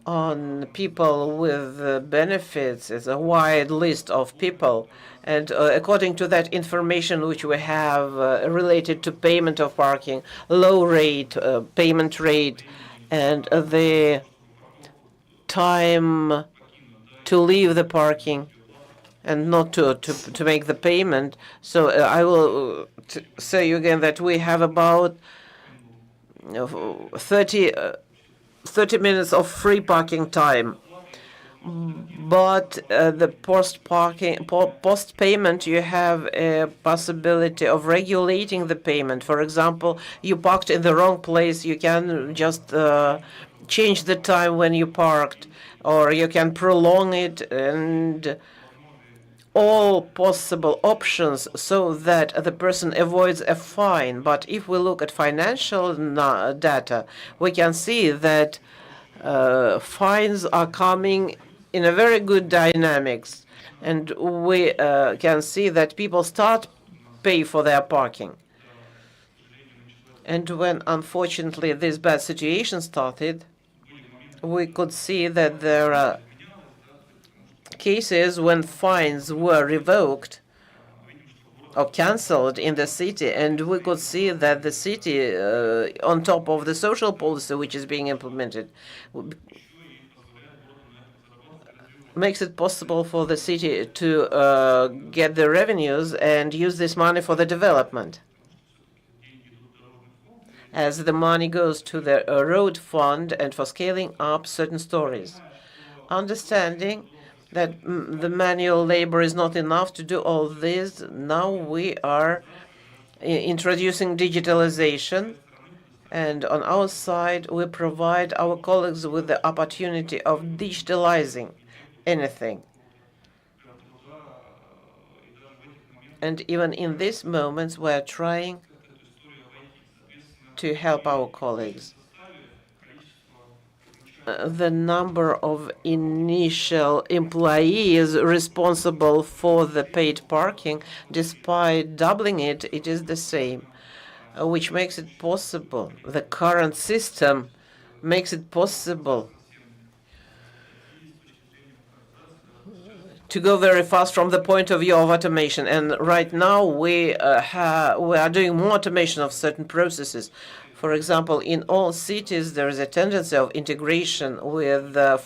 on people with benefits, is a wide list of people. And according to that information which we have related to payment of parking, low rate, payment rate, and the time to leave the parking, and not to make the payment. So I will say you again that we have about 30 minutes of free parking time. But the post payment, you have a possibility of regulating the payment. For example, you parked in the wrong place, you can just change the time when you parked, or you can prolong it, and all possible options so that the person avoids a fine. But if we look at financial data, we can see that fines are coming in a very good dynamics, and we can see that people start pay for their parking. And when, unfortunately, this bad situation started, we could see that there are cases when fines were revoked or cancelled in the city, and we could see that the city, on top of the social policy which is being implemented, makes it possible for the city to get the revenues and use this money for the development. As the money goes to the road fund and for scaling up certain stories. Understanding that the manual labor is not enough to do all this, now we are introducing digitalization. And on our side, we provide our colleagues with the opportunity of digitalizing anything. And even in these moments, we're trying to help our colleagues. The number of initial employees responsible for the paid parking, despite doubling it, it is the same, which makes it possible. The current system makes it possible to go very fast from the point of view of automation. And right now we are doing more automation of certain processes. For example, in all cities, there is a tendency of integration with the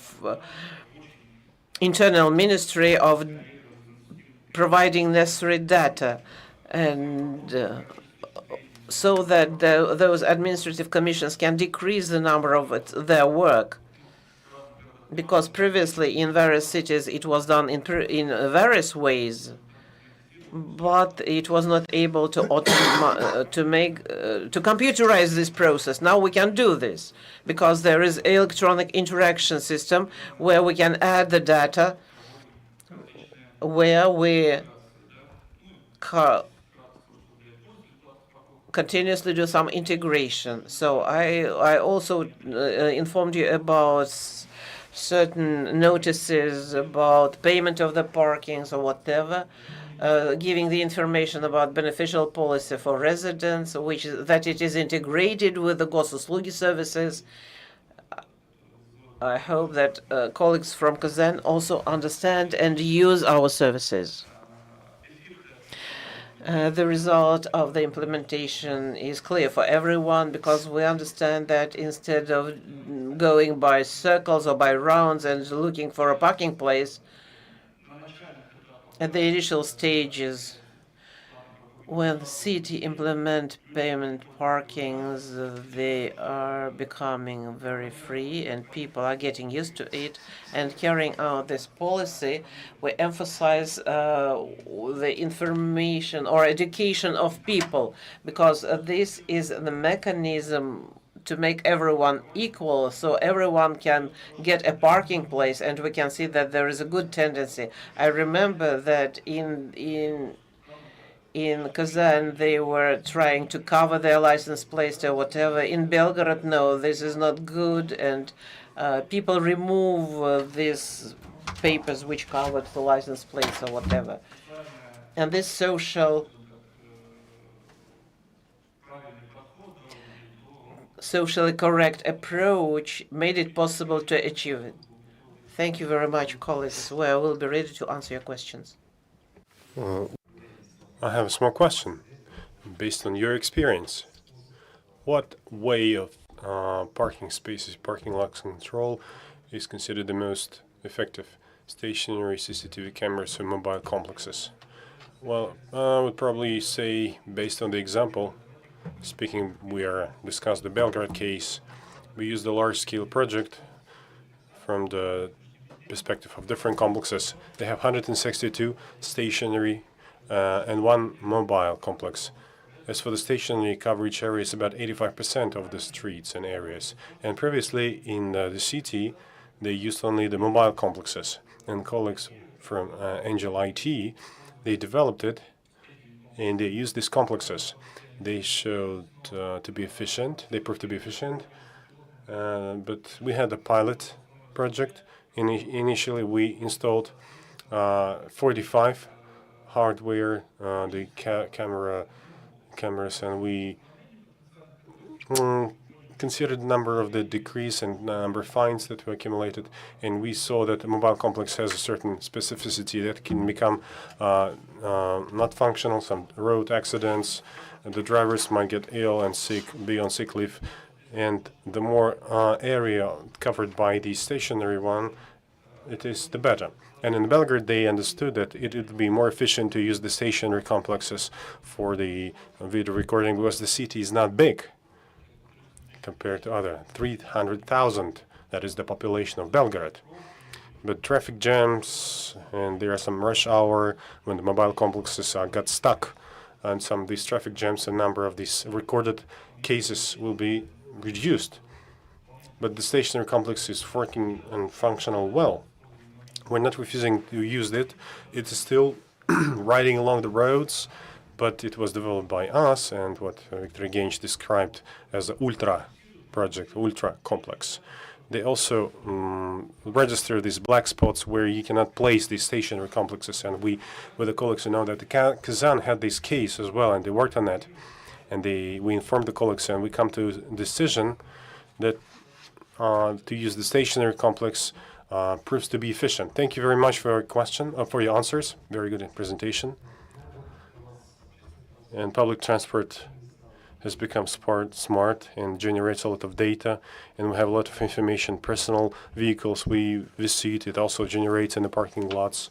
internal ministry of providing necessary data, and so that those administrative commissions can decrease the number of their work. Because previously in various cities it was done in various ways, but it was not able to computerize this process. Now we can do this because there is electronic interaction system where we can add the data, where we continuously do some integration. So I also informed you about certain notices about payment of the parkings or whatever, giving the information about beneficial policy for residents, that it is integrated with the Gosuslugi services. I hope that colleagues from Kazan also understand and use our services. The result of the implementation is clear for everyone, because we understand that instead of going by circles or by rounds and looking for a parking place, at the initial stages, when the city implement payment parkings, they are becoming very free and people are getting used to it. And carrying out this policy, we emphasize the information or education of people, because this is the mechanism to make everyone equal, so everyone can get a parking place, and we can see that there is a good tendency. I remember that in Kazan, they were trying to cover their license plates or whatever. In Belgorod, no, this is not good, and people remove these papers which covered the license plates or whatever. And this socially correct approach made it possible to achieve it. Thank you very much, colleagues. We will be ready to answer your questions. I have a small question. Based on your experience, what way of parking spaces, parking lots control is considered the most effective stationary CCTV cameras and mobile complexes. Well, I would probably say, based on the example, we discussed the Belgrade case. We used a large-scale project from the perspective of different complexes. They have 162 stationary and 1 mobile complex. As for the stationary coverage area, is about 85% of the streets and areas. And previously in the city, they used only the mobile complexes. And colleagues from Angel IT, they developed it, and they used these complexes. They showed to be efficient. They proved to be efficient. But we had a pilot project. Initially, we installed 45 hardware, the cameras, and we considered the number of the decrease and number of fines that were accumulated, and we saw that the mobile complex has a certain specificity that can become not functional, some road accidents, and the drivers might get ill and sick, be on sick leave, and the more area covered by the stationary one, it is the better. And in Belgrade, they understood that it would be more efficient to use the stationary complexes for the video recording because the city is not big compared to other 300,000. That is the population of Belgrade. But traffic jams, and there are some rush hour when the mobile complexes got stuck, and some of these traffic jams, a number of these recorded cases will be reduced. But the stationary complex is working and functional well. We're not refusing to use it. It is still riding along the roads, but it was developed by us and what Viktor Evgenievich described as the Ultra project, Ultra complex. They also register these black spots where you cannot place these stationary complexes. And we, with the colleagues, know that the Kazan had this case as well, and they worked on that. And we informed the colleagues, and we come to a decision that to use the stationary complex proves to be efficient. Thank you very much for your question, for your answers. Very good presentation. And public transport has become smart and generates a lot of data, and we have a lot of information. Personal vehicles we visit, it also generates in the parking lots.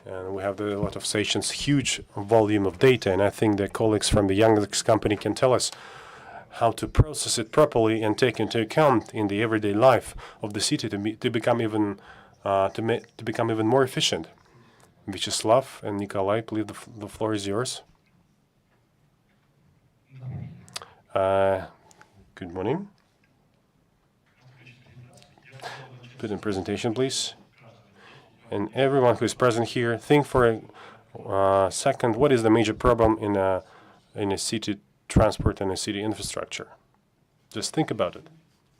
And we have a lot of stations, huge volume of data, and I think the colleagues from the Yandex company can tell us how to process it properly and take into account in the everyday life of the city to become even more efficient. Vyacheslav and Nikolai, please, the floor is yours. Good morning. Put in presentation, please. And everyone who is present here, think for a second, what is the major problem in a city transport and a city infrastructure? Just think about it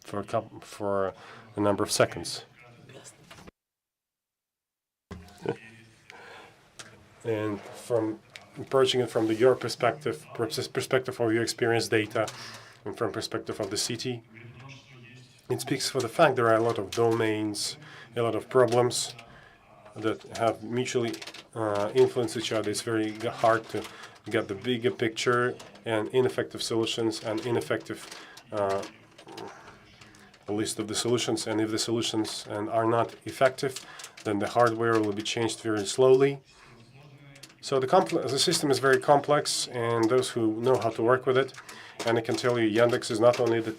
for a number of seconds. And from approaching it from your perspective of your experience data, and from perspective of the city, it speaks for the fact there are a lot of domains, a lot of problems that have mutually influence each other. It's very hard to get the bigger picture, and ineffective solutions and ineffective list of the solutions. And if the solutions are not effective, then the hardware will be changed very slowly. So the system is very complex, and those who know how to work with it, and I can tell you, Yandex is not only the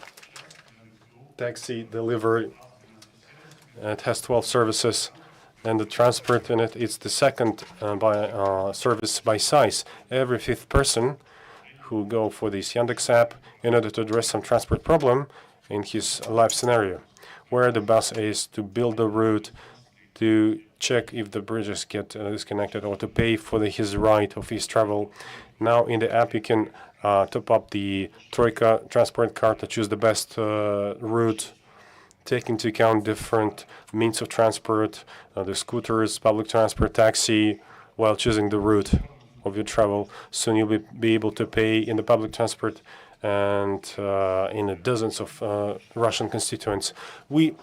taxi delivery, it has 12 services, and the transport in it, it's the second service by size. Every 5th person who go for this Yandex app in order to address some transport problem in his life scenario, where the bus is, to build the route, to check if the bridges get disconnected, or to pay for his ride of his travel. Now in the app you can top up the Troika transport card to choose the best route, take into account different means of transport, the scooters, public transport, taxi, while choosing the route of your travel. Soon you'll be able to pay in the public transport and in the dozens of Russian constituents. We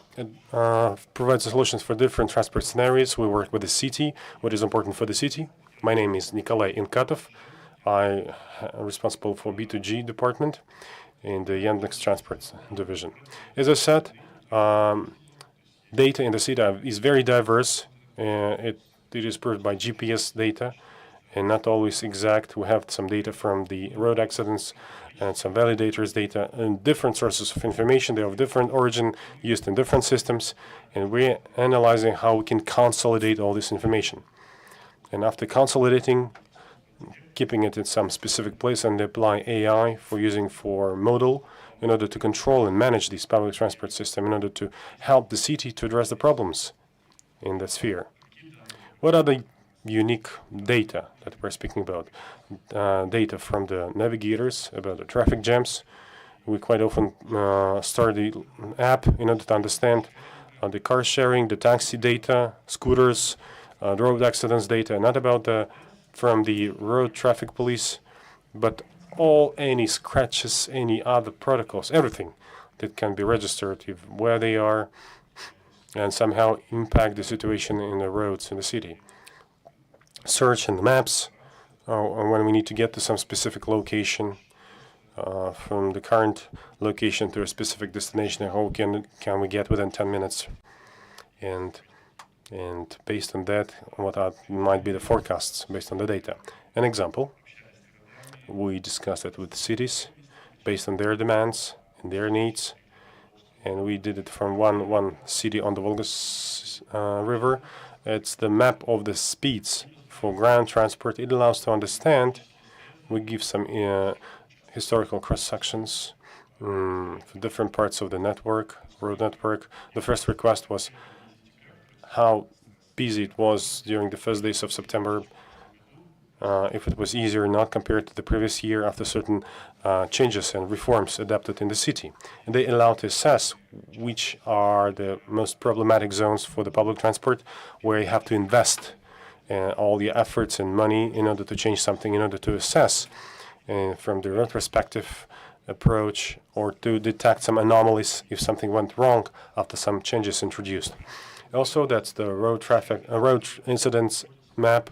provide solutions for different transport scenarios. We work with the city, what is important for the city. My name is Nikolai Inkatov. I am responsible for B2G department in the Yandex Transport division. As I said, data in the city is very diverse. It is proved by GPS data and not always exact. We have some data from the road accidents and some validators data and different sources of information. They are of different origin, used in different systems, and we're analyzing how we can consolidate all this information. And after consolidating, keeping it in some specific place, and apply AI for model in order to control and manage this public transport system, in order to help the city to address the problems in the sphere. What are the unique data that we're speaking about? Data from the navigators about the traffic jams. We quite often start the app in order to understand the car sharing, the taxi data, scooters, the road accidents data, not about from the road traffic police, but any scratches, any other protocols, everything that can be registered, where they are, and somehow impact the situation in the roads in the city. Search in the maps, when we need to get to some specific location, from the current location to a specific destination, how can we get within 10 minutes? And based on that, what might be the forecasts based on the data. An example, we discussed it with cities based on their demands and their needs, and we did it from one city on the Volga River. It's the map of the speeds for ground transport. It allows to understand. We give some historical cross-sections for different parts of the network, road network. The first request was how busy it was during the first days of September, if it was easier or not compared to the previous year after certain changes and reforms adapted in the city. And they allow to assess which are the most problematic zones for the public transport, where you have to invest all the efforts and money in order to change something, in order to assess from the retrospective approach, or to detect some anomalies if something went wrong after some changes introduced. Also, that's the road incidents map,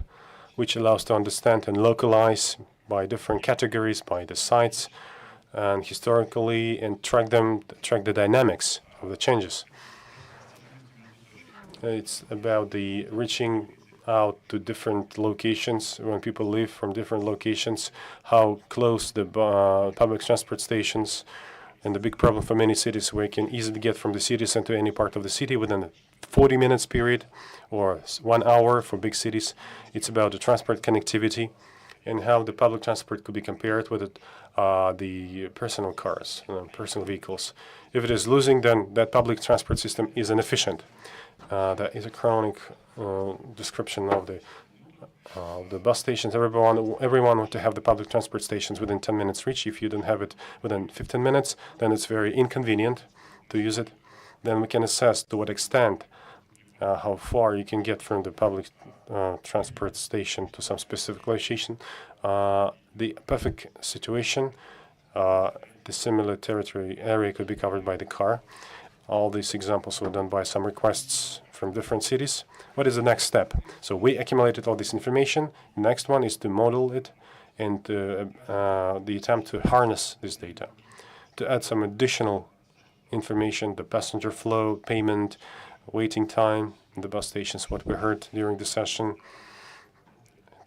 which allows to understand and localize by different categories, by the sites, and historically, and track the dynamics of the changes. It's about the reaching out to different locations when people live from different locations, how close the public transport stations, and the big problem for many cities where you can easily get from the city center to any part of the city within a 40 minutes period or 1 hour for big cities. It's about the transport connectivity and how the public transport could be compared with the personal cars, personal vehicles. If it is losing, then that public transport system is inefficient. That is a chronic description of the bus stations. Everyone want to have the public transport stations within 10 minutes reach. If you don't have it within 15 minutes, then it's very inconvenient to use it. Then we can assess to what extent, how far you can get from the public transport station to some specific location. The perfect situation, the similar territory area could be covered by the car. All these examples were done by some requests from different cities. What is the next step? So we accumulated all this information. The next one is to model it and the attempt to harness this data, to add some additional information, the passenger flow, payment, waiting time in the bus stations, what we heard during the session.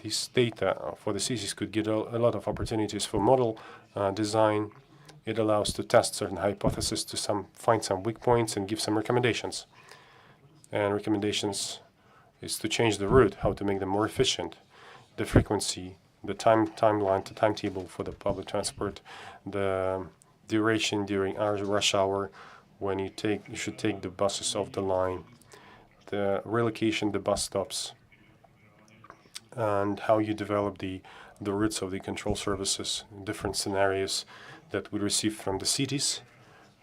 This data for the cities could give a lot of opportunities for model design. It allows to test certain hypotheses, to find some weak points and give some recommendations. And recommendations is to change the route, how to make them more efficient, the frequency, the timeline, the timetable for the public transport, the duration during rush hour when you should take the buses off the line, the relocation, the bus stops, and how you develop the routes of the control services in different scenarios that we receive from the cities.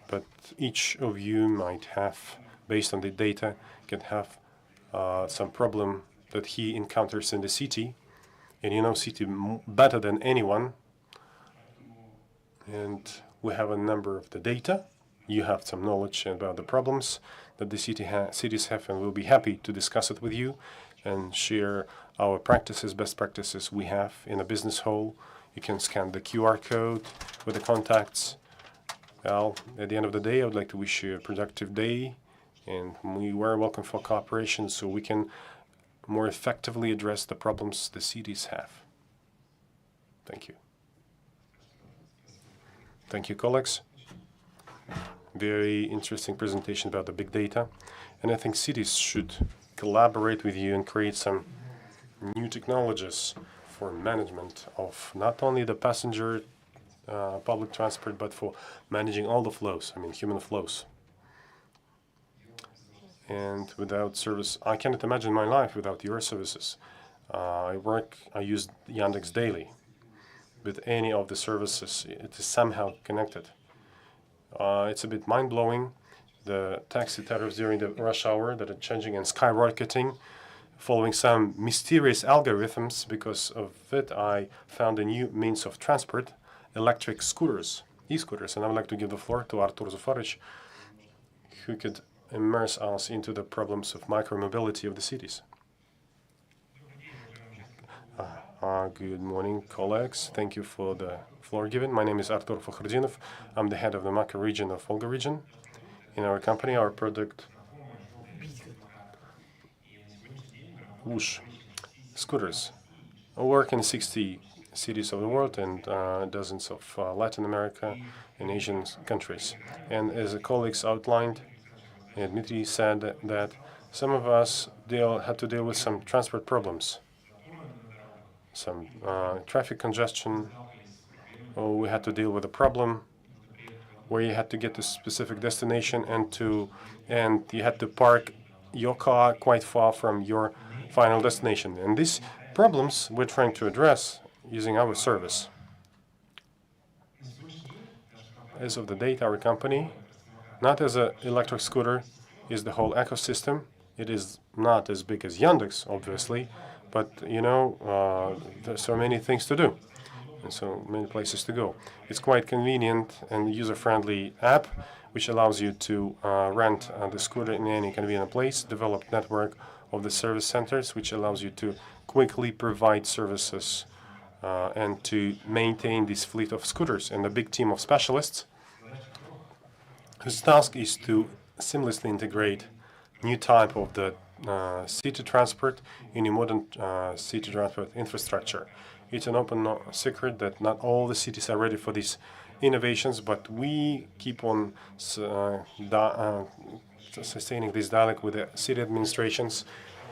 But each of you might have, based on the data, can have some problem that he encounters in the city, and you know city better than anyone. And we have a number of the data. You have some knowledge about the problems that the cities have, and we'll be happy to discuss it with you and share our practices, best practices we have in a business hall. You can scan the QR code with the contacts. Well, at the end of the day, I would like to wish you a productive day and we were welcome for cooperation so we can more effectively address the problems the cities have. Thank you. Thank you, colleagues. Very interesting presentation about the big data. And I think cities should collaborate with you and create some new technologies for management of not only the passenger public transport, but for managing all the flows, I mean human flows. And without service, I cannot imagine my life without your services. I use Yandex daily. With any of the services, it is somehow connected. It's a bit mind-blowing, the taxi tariffs during the rush hour that are changing and skyrocketing, following some mysterious algorithms. Because of it, I found a new means of transport, electric scooters, e-scooters. And I would like to give the floor to Artur Zufarich, who could immerse us into the problems of micromobility of the cities. Good morning, colleagues. Thank you for the floor given. My name is Artur Fakhrudinov. I'm the head of the macro region of Volga region. In our company, our product, Whoosh, scooters, work in 60 cities of the world and dozens of Latin America and Asian countries. And as the colleagues outlined, Dmitry said that some of us had to deal with some transport problems, some traffic congestion, or we had to deal with a problem where you had to get to a specific destination and you had to park your car quite far from your final destination. And these problems we're trying to address using our service. As of the date, our company, not as an electric scooter, is the whole ecosystem. It is not as big as Yandex, obviously, but you know, there's so many things to do and so many places to go. It's quite convenient and user-friendly app, which allows you to rent the scooter in any convenient place, develop network of the service centers, which allows you to quickly provide services and to maintain this fleet of scooters and a big team of specialists whose task is to seamlessly integrate new type of the city transport in a modern city transport infrastructure. It's an open secret that not all the cities are ready for these innovations, but we keep on sustaining this dialogue with the city administrations,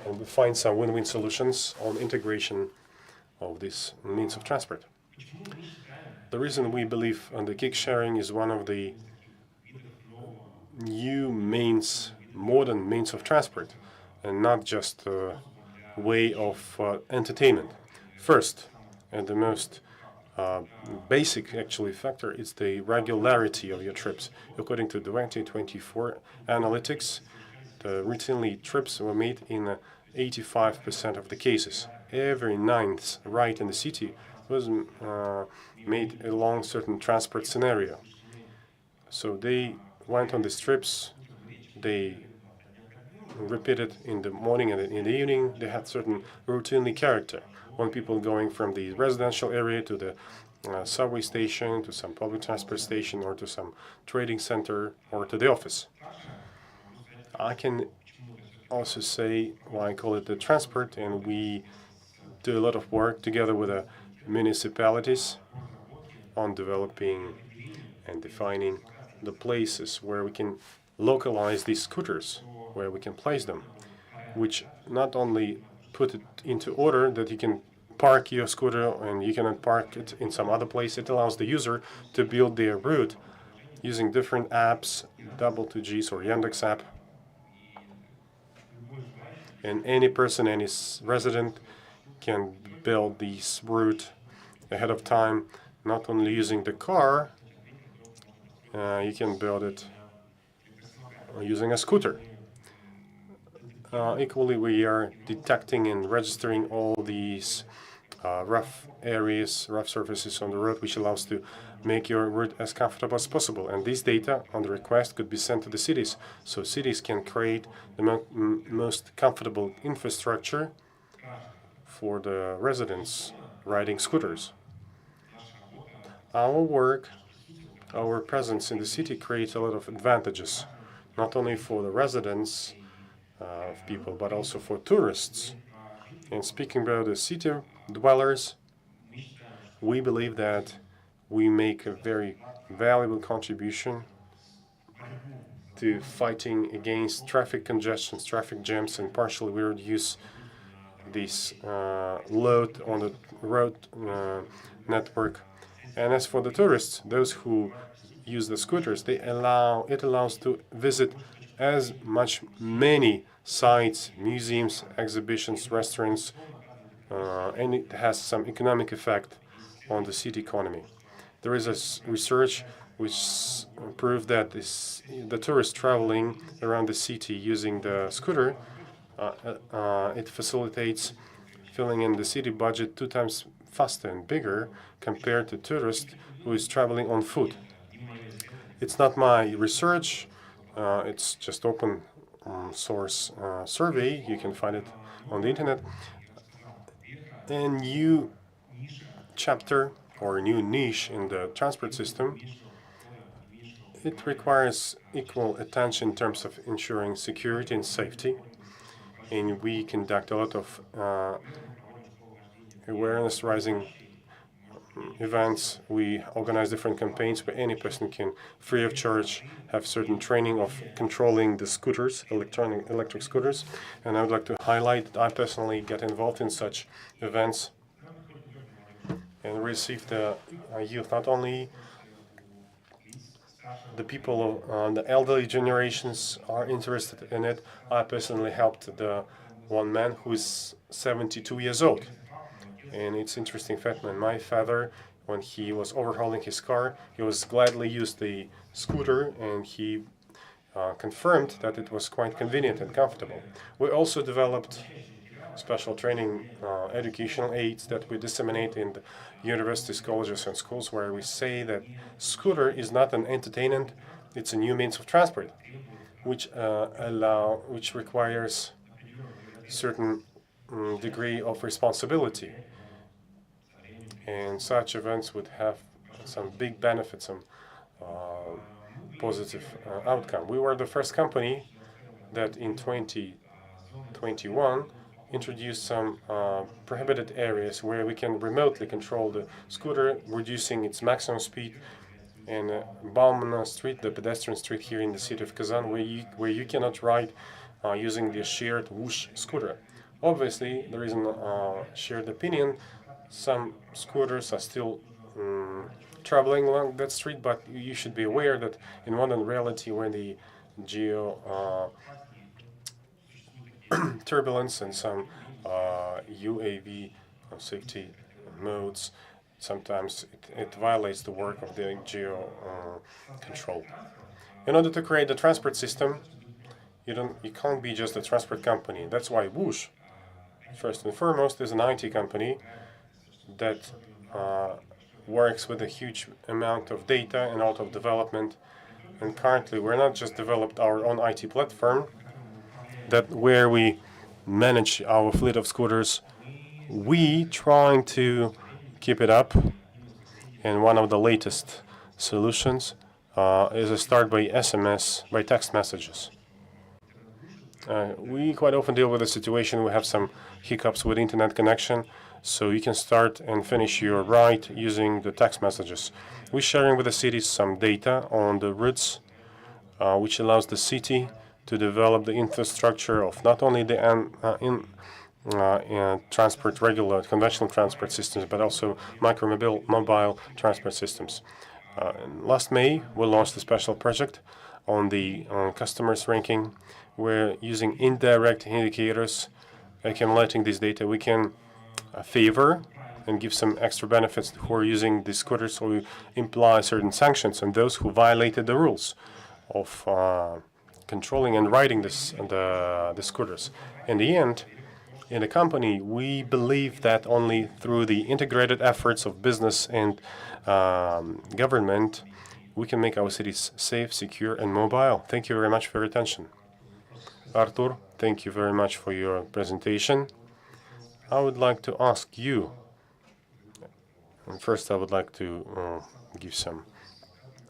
and we find some win-win solutions on integration of this means of transport. The reason we believe on the kick sharing is one of the new modern means of transport, and not just a way of entertainment. First, and the most basic actually factor is the regularity of your trips. According to the 2024 analytics, the routinely trips were made in 85% of the cases. Every ninth ride in the city was made along certain transport scenario. So they went on these trips, they repeated in the morning and in the evening. They had certain routinely character. When people going from the residential area to the subway station, to some public transport station, or to some trading center, or to the office. I can also say why I call it the transport, and we do a lot of work together with the municipalities on developing and defining the places where we can localize these scooters, where we can place them, which not only put it into order that you can park your scooter and you cannot park it in some other place. It allows the user to build their route using different apps, W2Gs or Yandex app. And any person, any resident can build this route ahead of time, not only using the car, you can build it using a scooter. Equally, we are detecting and registering all these rough areas, rough surfaces on the road, which allows to make your route as comfortable as possible. And this data on the request could be sent to the cities, so cities can create the most comfortable infrastructure for the residents riding scooters. Our work, our presence in the city creates a lot of advantages not only for the residents of people, but also for tourists. And speaking about the city dwellers, we believe that we make a very valuable contribution to fighting against traffic congestions, traffic jams, and partially we reduce this load on the road network. And as for the tourists, those who use the scooters, it allows to visit as many sites, museums, exhibitions, restaurants, and it has some economic effect on the city economy. There is a research which proved that the tourists traveling around the city using the scooter, it facilitates filling in the city budget 2 times faster and bigger compared to tourist who is traveling on foot. It's not my research, it's just open source survey. You can find it on the internet. A new chapter or a new niche in the transport system, it requires equal attention in terms of ensuring security and safety. And we conduct a lot of awareness raising events. We organize different campaigns where any person can, free of charge, have certain training of controlling the scooters, electric scooters. And I would like to highlight that I personally get involved in such events and receive the youth, not only the people, the elderly generations are interested in it. I personally helped the one man who is 72 years old. And it's interesting fact, when my father, when he was overhauling his car, he was gladly used the scooter, and he confirmed that it was quite convenient and comfortable. We also developed special training educational aids that we disseminate in the universities, colleges, and schools, where we say that scooter is not an entertainment, it's a new means of transport, which requires certain degree of responsibility. And such events would have some big benefits, some positive outcome. We were the first company that in 2021 introduced some prohibited areas where we can remotely control the scooter, reducing its maximum speed. And Baumna Street, the pedestrian street here in the city of Kazan, where you cannot ride using the shared whoosh scooter. Obviously, there is a shared opinion. Some scooters are still traveling along that street, but you should be aware that in modern reality, when the geo turbulence and some UAV safety modes, sometimes it violates the work of the geo control. In order to create the transport system, you can't be just a transport company. That's why Whoosh, first and foremost, is an IT company that works with a huge amount of data and a lot of development. And currently, we're not just developed our own IT platform, where we manage our fleet of scooters. We trying to keep it up. And one of the latest solutions is a start by SMS, by text messages. We quite often deal with a situation we have some hiccups with internet connection, so you can start and finish your ride using the text messages. We're sharing with the cities some data on the routes, which allows the city to develop the infrastructure of not only the transport, regular conventional transport systems, but also mobile transport systems. Last May, we launched a special project on the customers ranking, where using indirect indicators, accumulating this data, we can favor and give some extra benefits who are using the scooters, so we imply certain sanctions on those who violated the rules of controlling and riding the scooters. In the end, in the company, we believe that only through the integrated efforts of business and government, we can make our cities safe, secure, and mobile. Thank you very much for your attention. Artur, thank you very much for your presentation. I would like to ask you, and first I would like to give some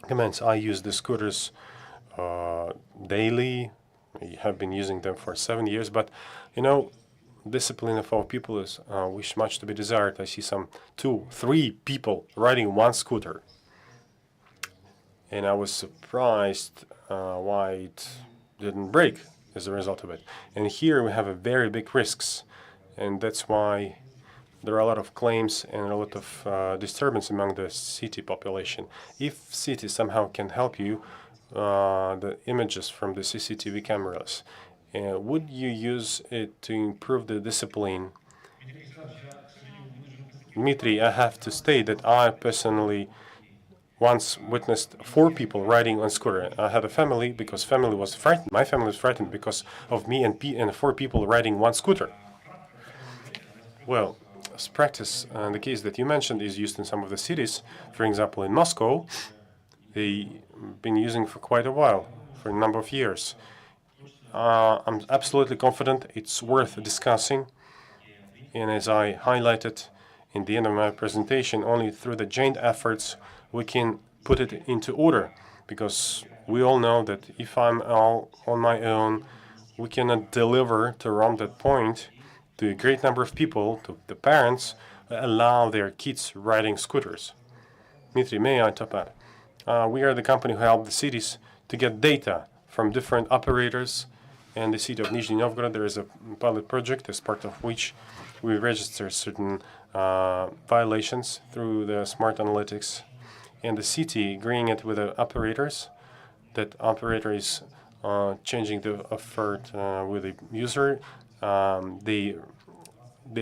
comments. I use the scooters daily. We have been using them for 7 years, but discipline of our people is wish much to be desired. I see some 2, 3 people riding one scooter, and I was surprised why it didn't break as a result of it. And here we have a very big risks, and that's why there are a lot of claims and a lot of disturbance among the city population. If city somehow can help you, the images from the CCTV cameras, would you use it to improve the discipline? Dmitry, I have to state that I personally once witnessed 4 people riding on scooter. I had a family because family was frightened. My family was frightened because of me and 4 people riding one scooter. Well, as practice, the case that you mentioned is used in some of the cities. For example, in Moscow, they've been using for quite a while, for a number of years. I'm absolutely confident it's worth discussing. And as I highlighted in the end of my presentation, only through the joint efforts we can put it into order. Because we all know that if I'm all on my own, we cannot deliver to around that point to a great number of people, to the parents, allow their kids riding scooters. Dmitry, may I top that? We are the company who help the cities to get data from different operators. And the city of Nizhny Novgorod, there is a pilot project as part of which we register certain violations through the smart analytics. And the city agreeing it with the operators, that operator is changing the effort with the user. They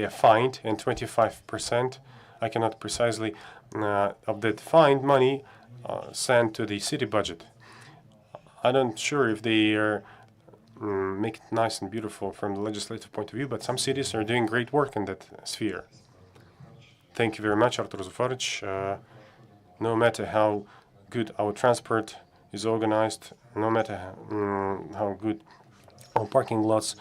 are fined, and 25%, I cannot precisely, of that fined money sent to the city budget. I'm not sure if they are make it nice and beautiful from the legislative point of view, but some cities are doing great work in that sphere. Thank you very much, Artur Zufarich. No matter how good our transport is organized, no matter how good our parking lots,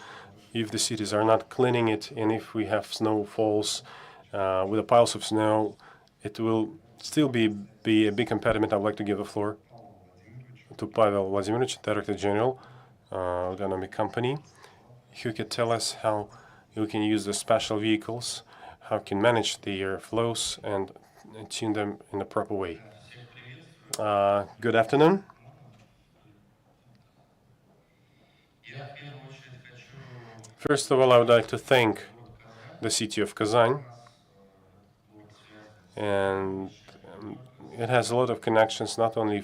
if the cities are not cleaning it, and if we have snowfalls with the piles of snow, it will still be a big impediment. I'd like to give the floor to Pavel Vladimirovich, Director General, Autonomic Company, who could tell us how you can use the special vehicles, how you can manage the air flows and tune them in the proper way. Good afternoon. First of all, I would like to thank the city of Kazan, and it has a lot of connections, not only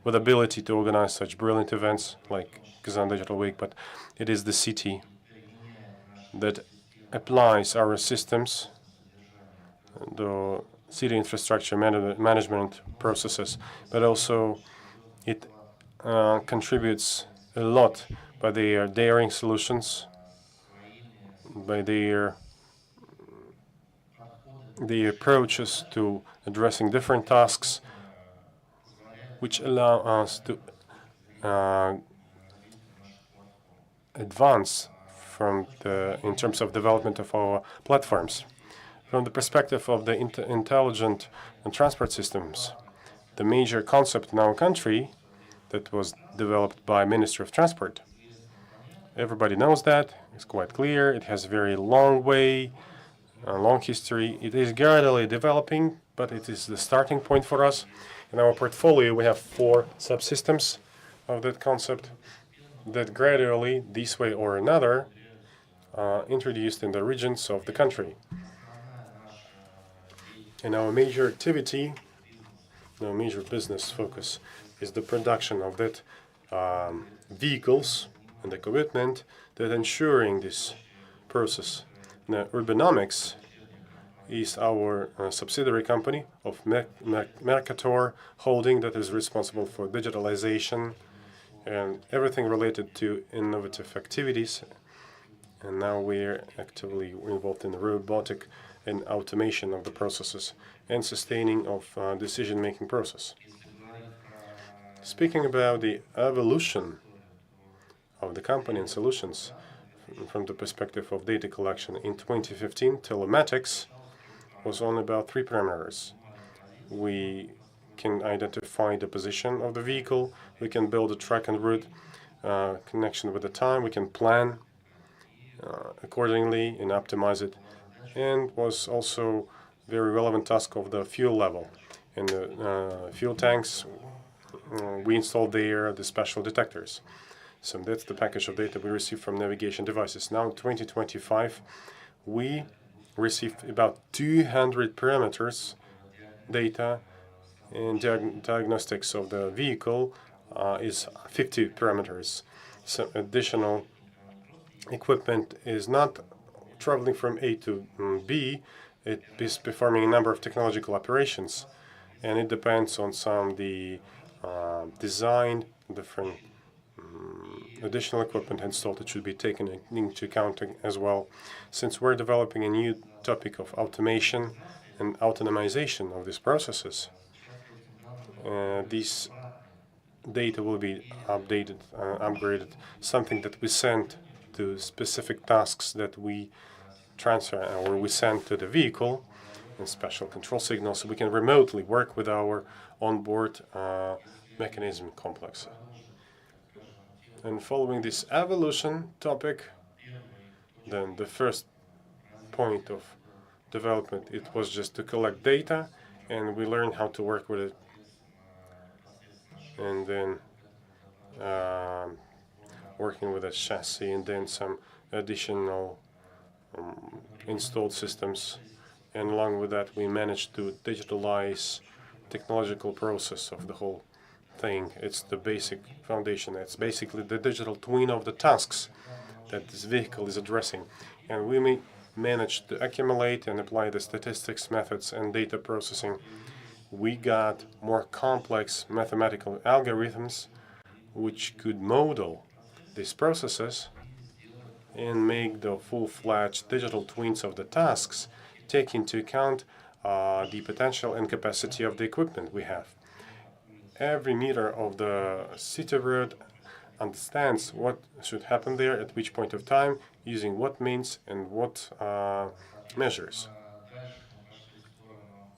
with ability to organize such brilliant events like Kazan Digital Week, but it is the city that applies our systems, the city infrastructure management processes, but also it contributes a lot by their daring solutions, by their approaches to addressing different tasks, which allow us to advance in terms of development of our platforms. From the perspective of the intelligent transport systems, the major concept in our country that was developed by Ministry of Transport. Everybody knows that. It's quite clear. It has a very long way, a long history. It is gradually developing, but it is the starting point for us. In our portfolio, we have 4 subsystems of that concept that gradually, this way or another, introduced in the regions of the country. And our major activity, our major business focus, is the production of that vehicles and the commitment that ensuring this process. Now, Urbanomics is our subsidiary company of Mercator Holding that is responsible for digitalization and everything related to innovative activities. And now we're actively involved in the robotic and automation of the processes and sustaining of decision-making process. Speaking about the evolution of the company and solutions from the perspective of data collection, in 2015, telematics was only about 3 parameters. We can identify the position of the vehicle, we can build a track and route, connection with the time. We can plan accordingly and optimize it. And was also very relevant task of the fuel level. In the fuel tanks, we installed there the special detectors. So that's the package of data we receive from navigation devices. Now in 2025, we received about 200 parameters data, and diagnostics of the vehicle is 50 parameters. So additional equipment is not traveling from A to B. It is performing a number of technological operations, and it depends on some the design, different additional equipment installed. It should be taken into account as well. Since we're developing a new topic of automation and autonomization of these processes, these data will be updated, upgraded, something that we send to specific tasks that we transfer or we send to the vehicle and special control signals, so we can remotely work with our onboard mechanism complex. And following this evolution topic, then the first point of development, it was just to collect data, and we learned how to work with it. And then working with a chassis, and then some additional installed systems. And along with that, we managed to digitalize technological process of the whole thing. It's the basic foundation. It's basically the digital twin of the tasks that this vehicle is addressing. And we managed to accumulate and apply the statistics methods and data processing. We got more complex mathematical algorithms which could model these processes and make the full-fledged digital twins of the tasks, take into account the potential and capacity of the equipment we have. Every meter of the city road understands what should happen there at which point of time, using what means and what measures.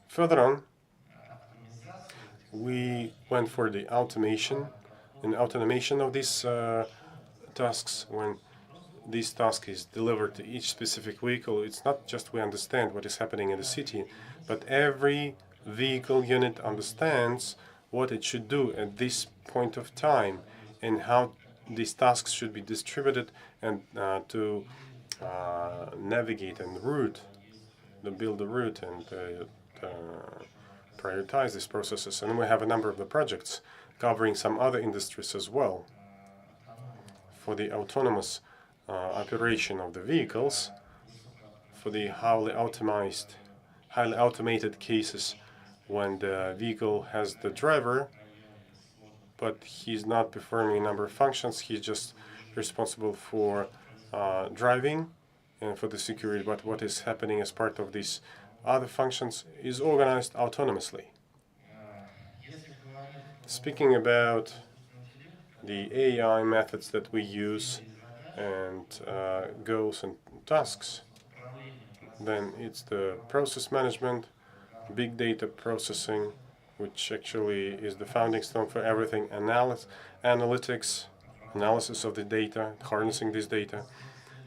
Further on, we went for the automation and automation of these tasks. When this task is delivered to each specific vehicle, it's not just we understand what is happening in the city, but every vehicle unit understands what it should do at this point of time and how these tasks should be distributed and to navigate and route, to build a route and prioritize these processes. And we have a number of the projects covering some other industries as well for the autonomous operation of the vehicles, for the highly automated cases when the vehicle has the driver, but he's not performing a number of functions. He's just responsible for driving and for the security. But what is happening as part of these other functions is organized autonomously. Speaking about the AI methods that we use and goals and tasks, then it's the process management, big data processing, which actually is the founding stone for everything, analytics, analysis of the data, harnessing this data.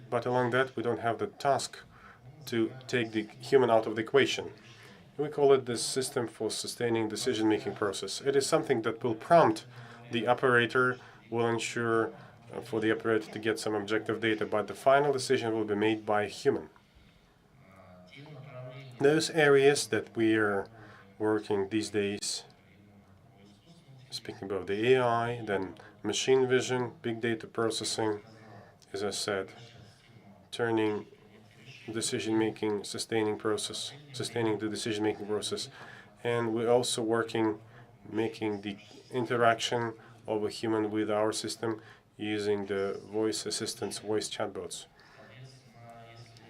But along that, we don't have the task to take the human out of the equation. We call it the system for sustaining decision-making process. It is something that will prompt the operator, will ensure for the operator to get some objective data, but the final decision will be made by a human. Those areas that we are working these days, speaking about the AI, then machine vision, big data processing, as I said, turning decision-making, sustaining the decision-making process. And we're also working, making the interaction of a human with our system using the voice assistants, voice chatbots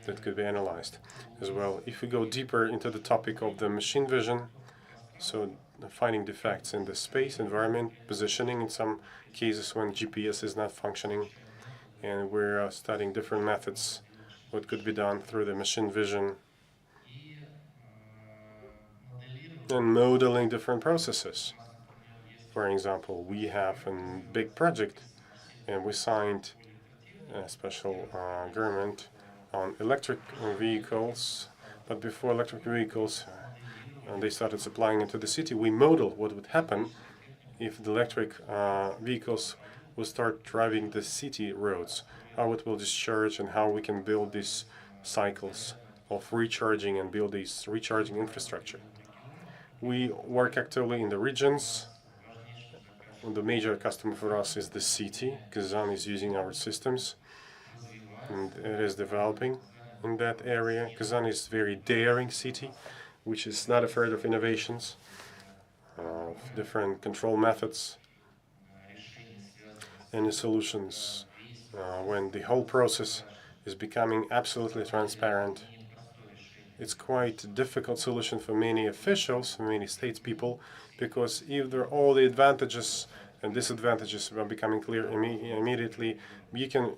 that could be analyzed as well. If we go deeper into the topic of the machine vision, so finding defects in the space, environment, positioning in some cases when GPS is not functioning, and we're studying different methods, what could be done through the machine vision, and modeling different processes. For example, we have a big project and we signed a special agreement on electric vehicles. But before electric vehicles they started supplying into the city, we modeled what would happen if the electric vehicles will start driving the city roads, how it will discharge and how we can build these cycles of recharging and build this recharging infrastructure. We work actively in the regions. The major customer for us is the city. Kazan is using our systems and it is developing in that area. Kazan is a very daring city, which is not afraid of innovations, different control methods, and solutions when the whole process is becoming absolutely transparent. It's quite a difficult solution for many officials, for many statespeople, because if all the advantages and disadvantages are becoming clear immediately, you can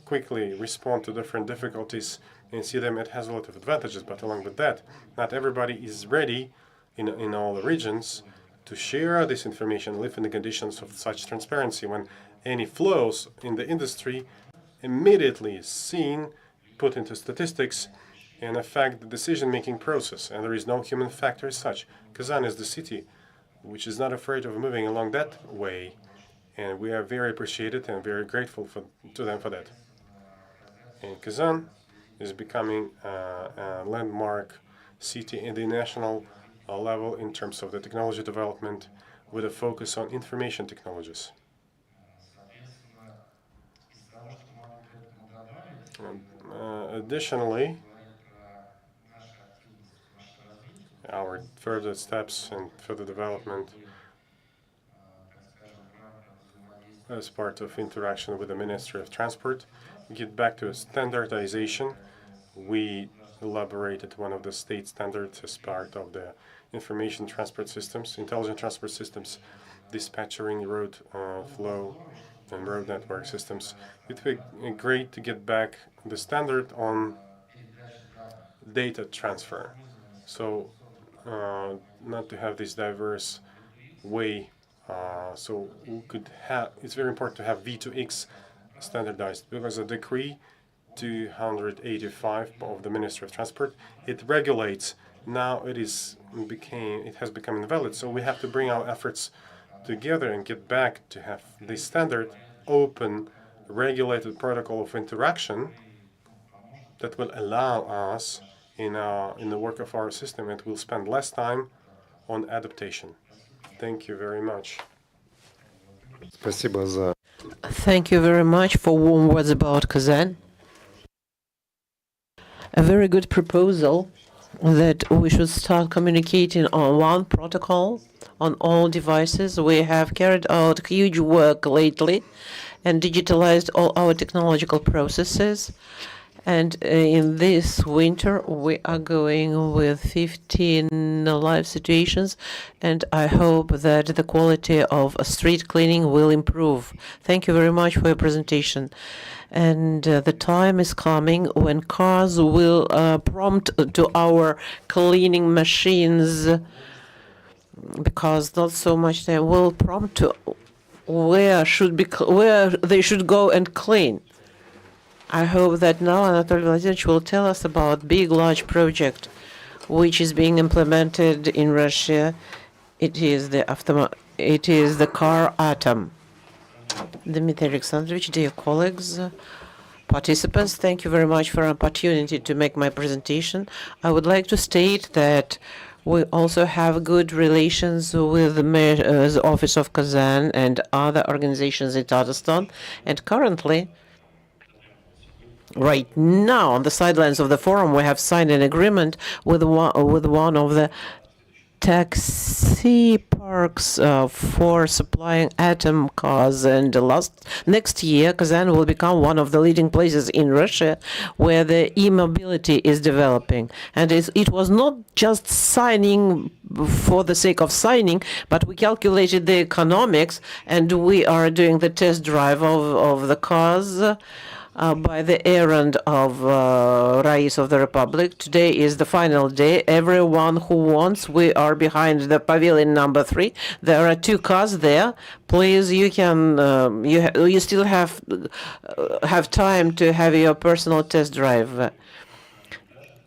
quickly respond to different difficulties and see them. It has a lot of advantages, but along with that, not everybody is ready in all the regions to share this information, live in the conditions of such transparency. When any flows in the industry immediately seen, put into statistics, and affect the decision-making process, and there is no human factor as such. Kazan is the city which is not afraid of moving along that way, and we are very appreciated and very grateful to them for that. And Kazan is becoming a landmark city in the national level in terms of the technology development, with a focus on information technologies. Additionally, our further steps and further development as part of interaction with the Ministry of Transport, get back to standardization. We elaborated one of the state standards as part of the information transport systems, intelligent transport systems, dispatching, road flow, and road network systems. It would be great to get back the standard on data transfer. So not to have this diverse way. So we could have, it's very important to have V2X standardized, because a decree 285 of the Ministry of Transport, it regulates. Now it has become invalid. So we have to bring our efforts together and get back to have this standard open, regulated protocol of interaction that will allow us in the work of our system, and we'll spend less time on adaptation. Thank you very much. Thank you very much for warm words about Kazan. A very good proposal that we should start communicating on one protocol on all devices. We have carried out huge work lately and digitalized all our technological processes. And in this winter, we are going with 15 live situations, and I hope that the quality of street cleaning will improve. Thank you very much for your presentation. And the time is coming when cars will prompt to our cleaning machines, because not so much they will prompt to where they should go and clean. I hope that now Anatoly Vladimirovich will tell us about large project which is being implemented in Russia. It is the car atom. Dmitry Alexandrovich, dear colleagues, participants, thank you very much for an opportunity to make my presentation. I would like to state that we also have good relations with the Mayor's Office of Kazan and other organizations in Tatarstan, and currently, right now, on the sidelines of the forum, we have signed an agreement with one of the taxi parks for supplying atom cars. And next year, Kazan will become one of the leading places in Russia where the e-mobility is developing. And it was not just signing for the sake of signing, but we calculated the economics, and we are doing the test drive of the cars. by the errand of Rais of the Republic. Today is the final day. Everyone who wants, we are behind the pavilion number 3. There are 2 cars there. Please, you can you still have time to have your personal test drive.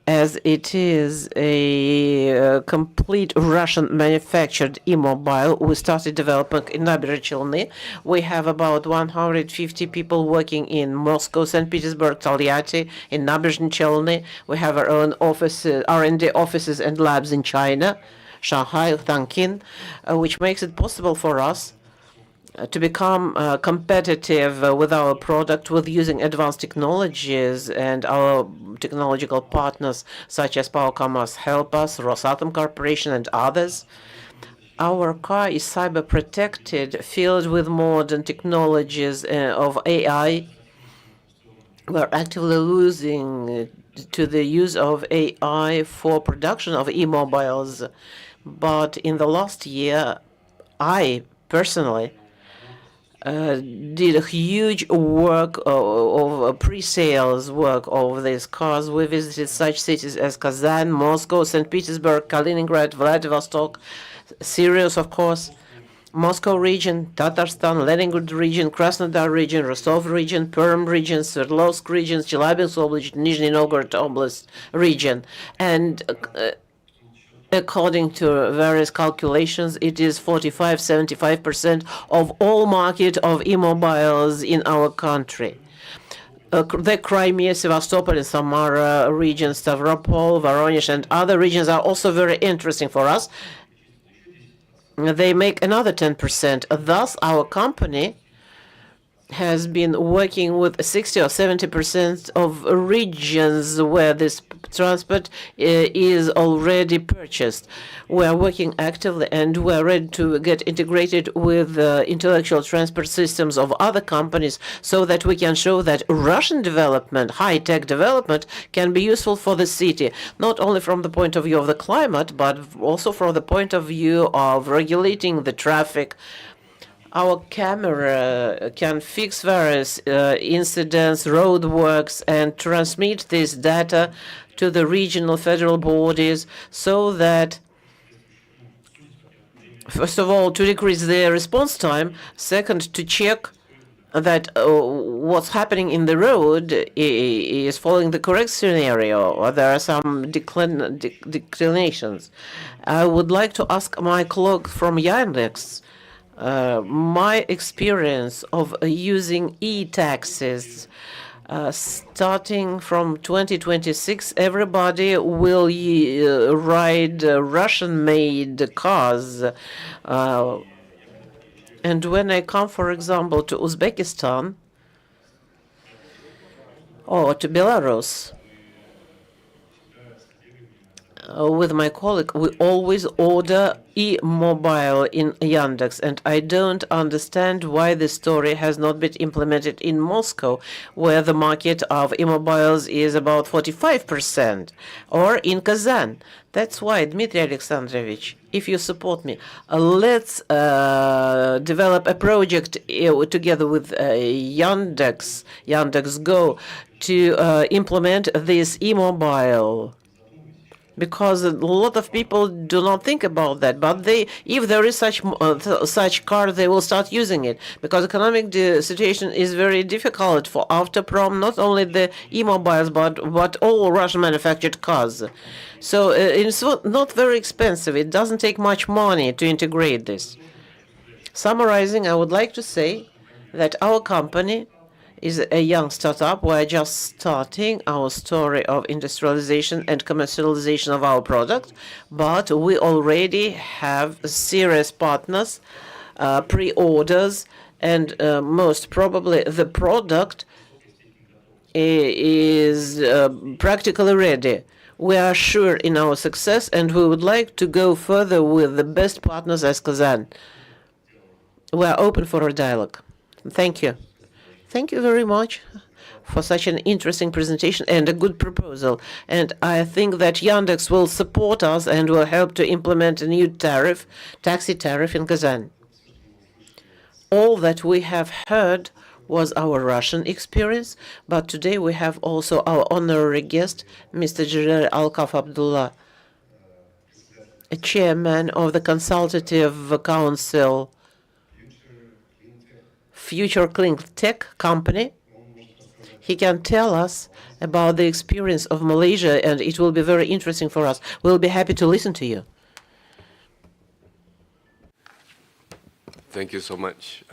As it is a complete Russian-manufactured e-mobile, we started developing in Naberezhny Chelny. We have about 150 people working in Moscow, St. Petersburg, Tольятти, in Naberezhny Chelny. We have our own offices, R&D offices and labs in China, Shanghai, Tonkin, which makes it possible for us to become competitive with our product with using advanced technologies, and our technological partners such as PowerCommerce help us, Rosatom Corporation and others. Our car is cyber protected, filled with modern technologies of AI. We're actively losing to the use of AI for production of e-mobiles. But in the last year, I personally did a huge work of pre-sales work of these cars. We visited such cities as Kazan, Moscow, St. Petersburg, Kaliningrad, Vladivostok, Sirius, of course, Moscow region, Tatarstan, Leningrad region, Krasnodar region, Rostov region, Perm region, Sverdlovsk region, Chelyabinsk Oblast, Nizhny Novgorod Oblast region. And according to various calculations, it is 45-75% of all market of e-mobiles in our country. The Crimea, Sevastopol, and Samara regions, Stavropol, Voronezh, and other regions are also very interesting for us. They make another 10%. Thus, our company has been working with 60 or 70% of regions where this transport is already purchased. We are working actively, and we are ready to get integrated with intellectual transport systems of other companies so that we can show that Russian development, high-tech development, can be useful for the city, not only from the point of view of the climate, but also from the point of view of regulating the traffic. Our camera can fix various incidents, roadworks, and transmit this data to the regional federal bodies so that, first of all, to decrease their response time, second, to check that what's happening in the road is following the correct scenario, or there are some declinations. I would like to ask my colleague from Yandex, my experience of using e-taxis. Starting from 2026, everybody will ride Russian-made cars. And when I come, for example, to Uzbekistan or to Belarus, with my colleague, we always order e-mobile in Yandex, and I don't understand why this story has not been implemented in Moscow, where the market of e-mobiles is about 45%, or in Kazan. That's why, Dmitry Alexandrovich, if you support me, let's develop a project together with Yandex Go, to implement this e-mobile. Because a lot of people do not think about that, but if there is such car, they will start using it, because economic situation is very difficult for Avtoprom, not only the e-mobiles, but all Russian-manufactured cars. So it's not very expensive. It doesn't take much money to integrate this. Summarizing, I would like to say that our company is a young startup. We're just starting our story of industrialization and commercialization of our product, but we already have serious partners, pre-orders, and most probably the product is practically ready. We are sure in our success, and we would like to go further with the best partners as Kazan. We are open for a dialogue. Thank you. Thank you very much for such an interesting presentation and a good proposal. And I think that Yandex will support us and will help to implement a new taxi tariff in Kazan. All that we have heard was our Russian experience, but today we have also our honorary guest, Mr. Jalal Alkaf Abdullah, a chairman of the Consultative Council Future Clean Tech Company. He can tell us about the experience of Malaysia, and it will be very interesting for us. We'll be happy to listen to you. Thank you so much,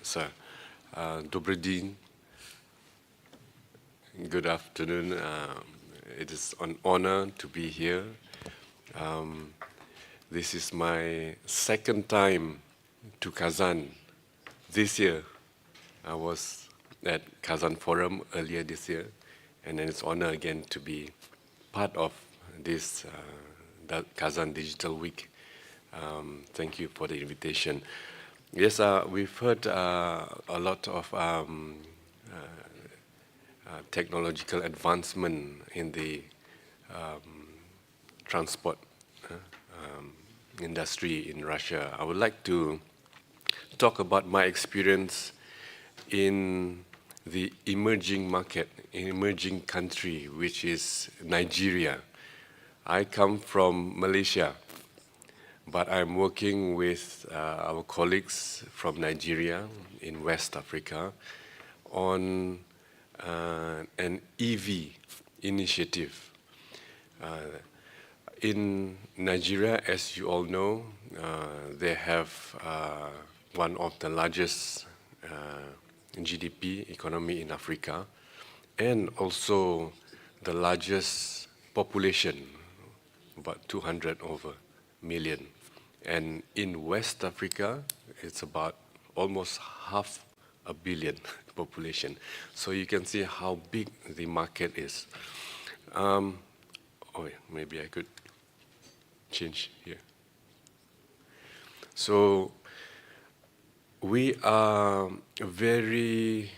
sir. Dobry din. Good afternoon. It is an honor to be here. This is my second time to Kazan this year. I was at Kazan Forum earlier this year, and then it's an honor again to be part of this Kazan Digital Week. Thank you for the invitation. Yes, we've heard a lot of technological advancement in the transport industry in Russia. I would like to talk about my experience in the emerging market, in emerging country, which is Nigeria. I come from Malaysia, but I'm working with our colleagues from Nigeria in West Africa on an EV initiative. In Nigeria, as you all know, they have one of the largest GDP economy in Africa, and also the largest population, about 200 over million. And in West Africa, it's about almost 500 million population. So you can see how big the market is. Oh yeah, maybe I could change here. So we are very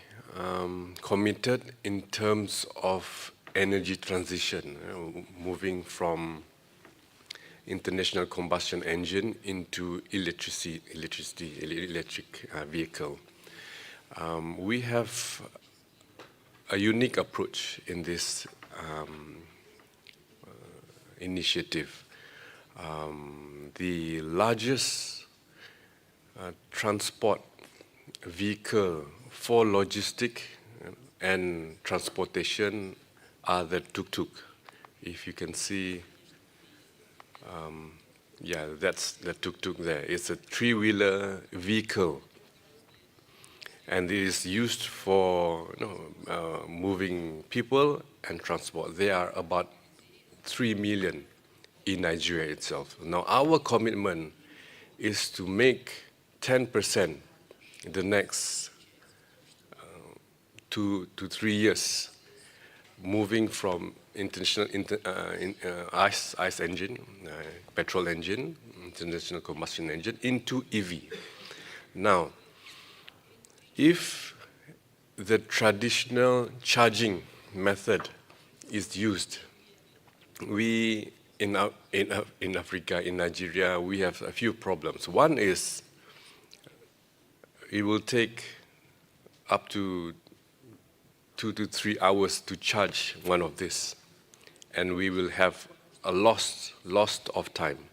committed in terms of energy transition, moving from international combustion engine into electric vehicle. We have a unique approach in this initiative. The largest transport vehicle for logistic and transportation are the tuk-tuk. If you can see, yeah, that's the tuk-tuk there. It's a three-wheeler vehicle, and it is used for moving people and transport. There are about 3 million in Nigeria itself. Now, our commitment is to make 10% in the next 2 to 3 years, moving from international ICE engine, petrol engine, international combustion engine, into EV. Now, if the traditional charging method is used, we in Africa, in Nigeria, we have a few problems. One is it will take up to 2 to 3 hours to charge one of these, and we will have a loss of time.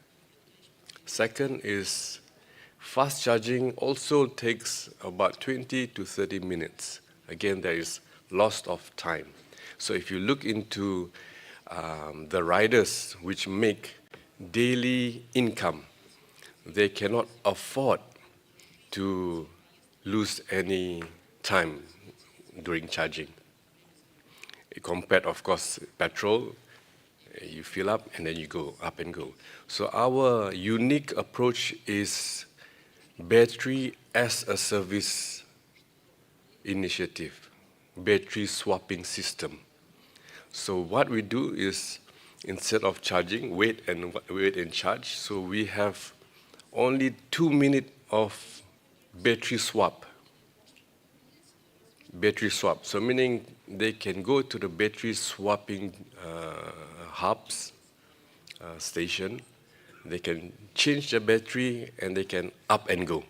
Second is fast charging also takes about 20 to 30 minutes. Again, there is loss of time. So if you look into the riders which make daily income, they cannot afford to lose any time during charging. Compared, of course, petrol, you fill up and then you go up and go. So our unique approach is battery as a service initiative, battery swapping system. So what we do is, instead of charging, wait and charge. So we have only 2 minutes of battery swap. So meaning they can go to the battery swapping hubs, station. They can change the battery and they can up and go.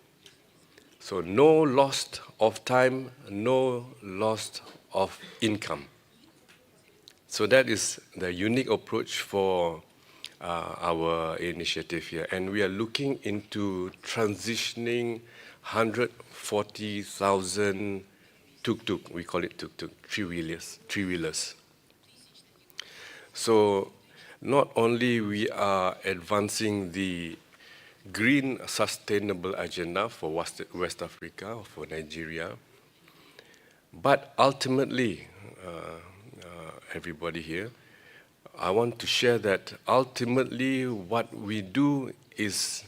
So no loss of time, no loss of income. So that is the unique approach for our initiative here. And we are looking into transitioning 140,000 tuk-tuk, we call it tuk-tuk, three-wheelers. So not only we are advancing the green sustainable agenda for West Africa, for Nigeria, but ultimately, everybody here, I want to share that ultimately what we do is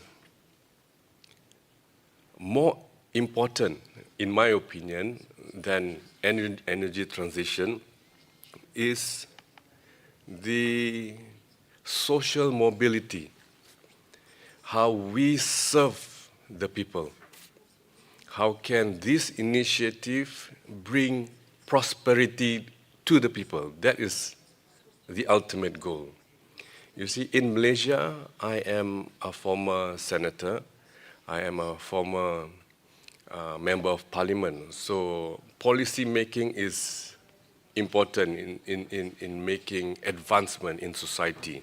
more important, in my opinion, than energy transition is the social mobility, how we serve the people. How can this initiative bring prosperity to the people? That is the ultimate goal. You see, in Malaysia, I am a former senator. I am a former member of parliament. So policy making is important in making advancement in society.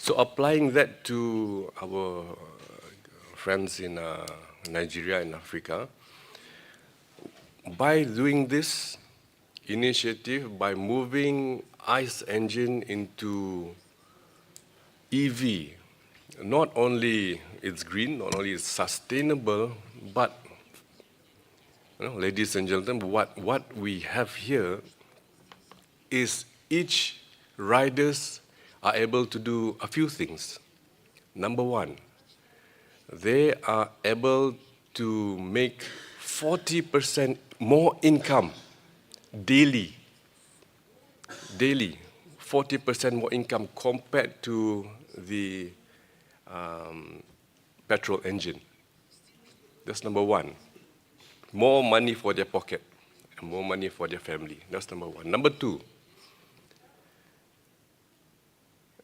So applying that to our friends in Nigeria and Africa, by doing this initiative, by moving ICE engine into EV, not only it's green, not only it's sustainable, but ladies and gentlemen, what we have here is each riders are able to do a few things. Number one, they are able to make 40% more income daily, 40% more income compared to the petrol engine. That's number one. More money for their pocket, and more money for their family. That's number one. Number two,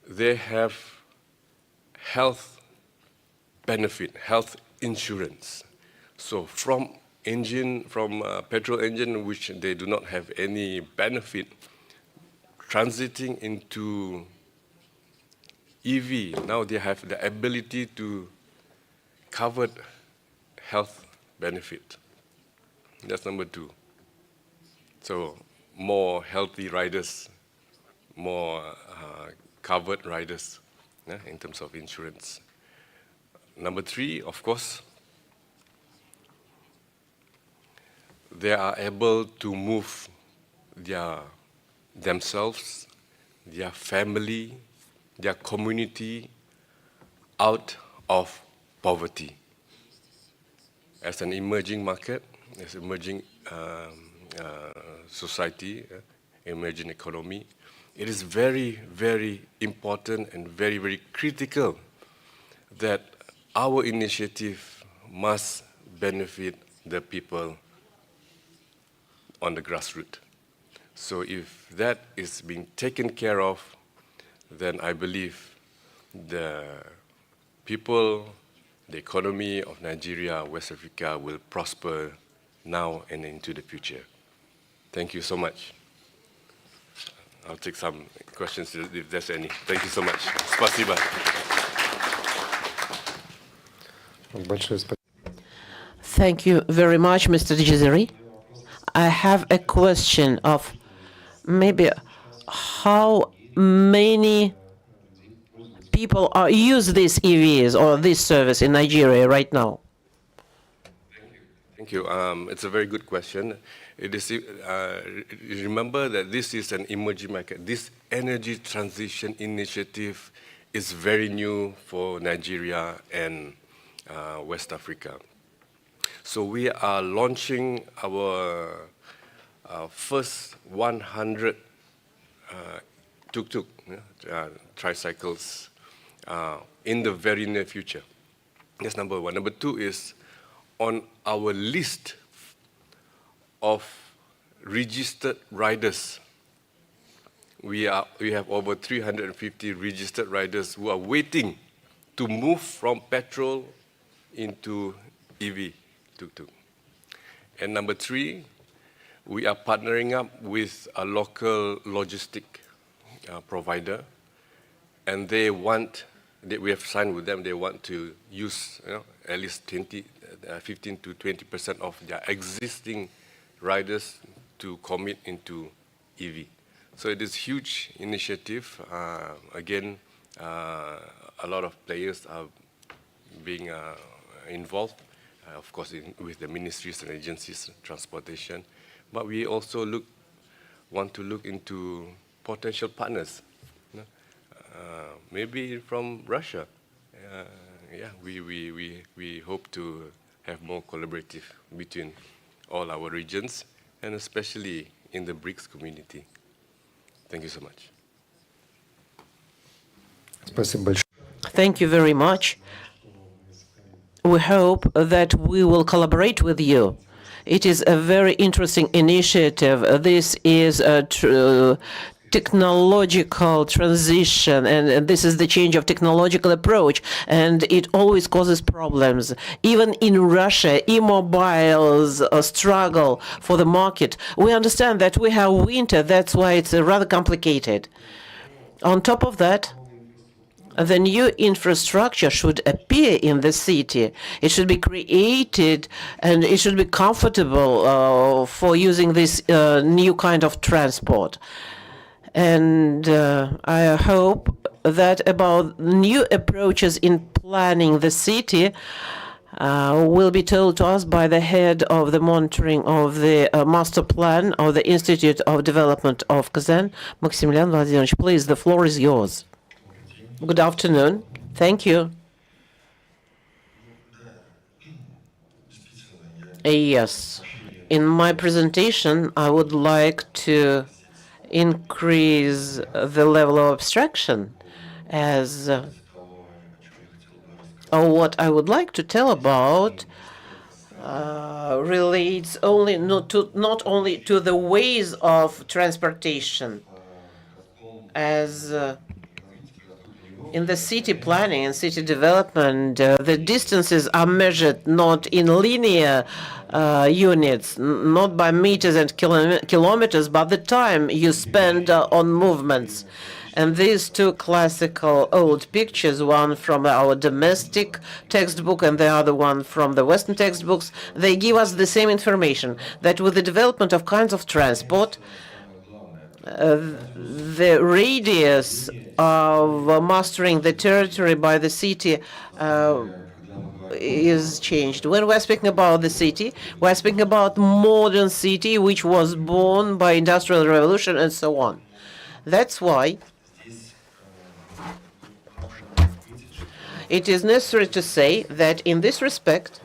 they have health benefit, health insurance. So from petrol engine, which they do not have any benefit, transiting into EV, now they have the ability to cover health benefit. That's number two. So more healthy riders, more covered riders in terms of insurance. Number three, of course, they are able to move themselves, their family, their community out of poverty. As an emerging market, as emerging society, emerging economy, it is very, very important and very, very critical that our initiative must benefit the people on the grassroots. So if that is being taken care of, then I believe the people, the economy of Nigeria, West Africa will prosper now and into the future. Thank you so much. I'll take some questions if there's any. Thank you so much. Спасибо. Thank you very much, Mr. Jizeri. I have a question of maybe how many people use these EVs or this service in Nigeria right now? Thank you. It's a very good question. It is, remember that this is an emerging market. This energy transition initiative is very new for Nigeria and West Africa. So we are launching our first 100 tuk-tuk, tricycles, in the very near future. That's number one. Number two is on our list of registered riders. We have over 350 registered riders who are waiting to move from petrol into EV. tuk-tuk. And number 3, we are partnering up with a local logistic provider, and we have signed with them, they want to use at least 15 to 20% of their existing riders to commit into EV. So it is a huge initiative. Again, a lot of players are being involved, of course, with the ministries and agencies, transportation. But we also want to look into potential partners, maybe from Russia. We hope to have more collaborative between all our regions, and especially in the BRICS community. Thank you so much. Thank you very much. We hope that we will collaborate with you. It is a very interesting initiative. This is a technological transition, and this is the change of technological approach, and it always causes problems. Even in Russia, e-mobiles struggle for the market. We understand that we have winter, that's why it's rather complicated. On top of that, the new infrastructure should appear in the city. It should be created, and it should be comfortable for using this new kind of transport. And I hope that about new approaches in planning the city will be told to us by the head of the monitoring of the master plan of the Institute of Development of Kazan, Maximilian Vladimirovich. Please, the floor is yours. Good afternoon. Thank you. Yes. In my presentation, I would like to increase the level of abstraction as what I would like to tell about relates not only to the ways of transportation as in the city planning and city development, the distances are measured not in linear units, not by meters and kilometers, but the time you spend on movements. And these two classical old pictures, one from our domestic textbook and the other one from the Western textbooks, they give us the same information, that with the development of kinds of transport, the radius of mastering the territory by the city is changed. When we're speaking about the city, we're speaking about modern city which was born by Industrial Revolution and so on. That's why it is necessary to say that in this respect,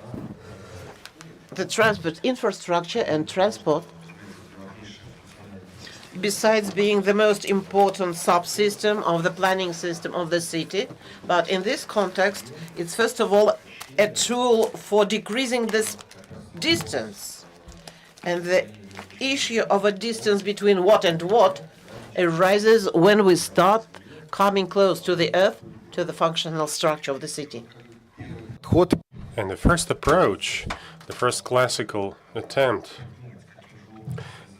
the transport infrastructure and transport, besides being the most important subsystem of the planning system of the city, but in this context, it's first of all a tool for decreasing this distance. And the issue of a distance between what and what arises when we start coming close to the earth, to the functional structure of the city. And the first approach, the first classical attempt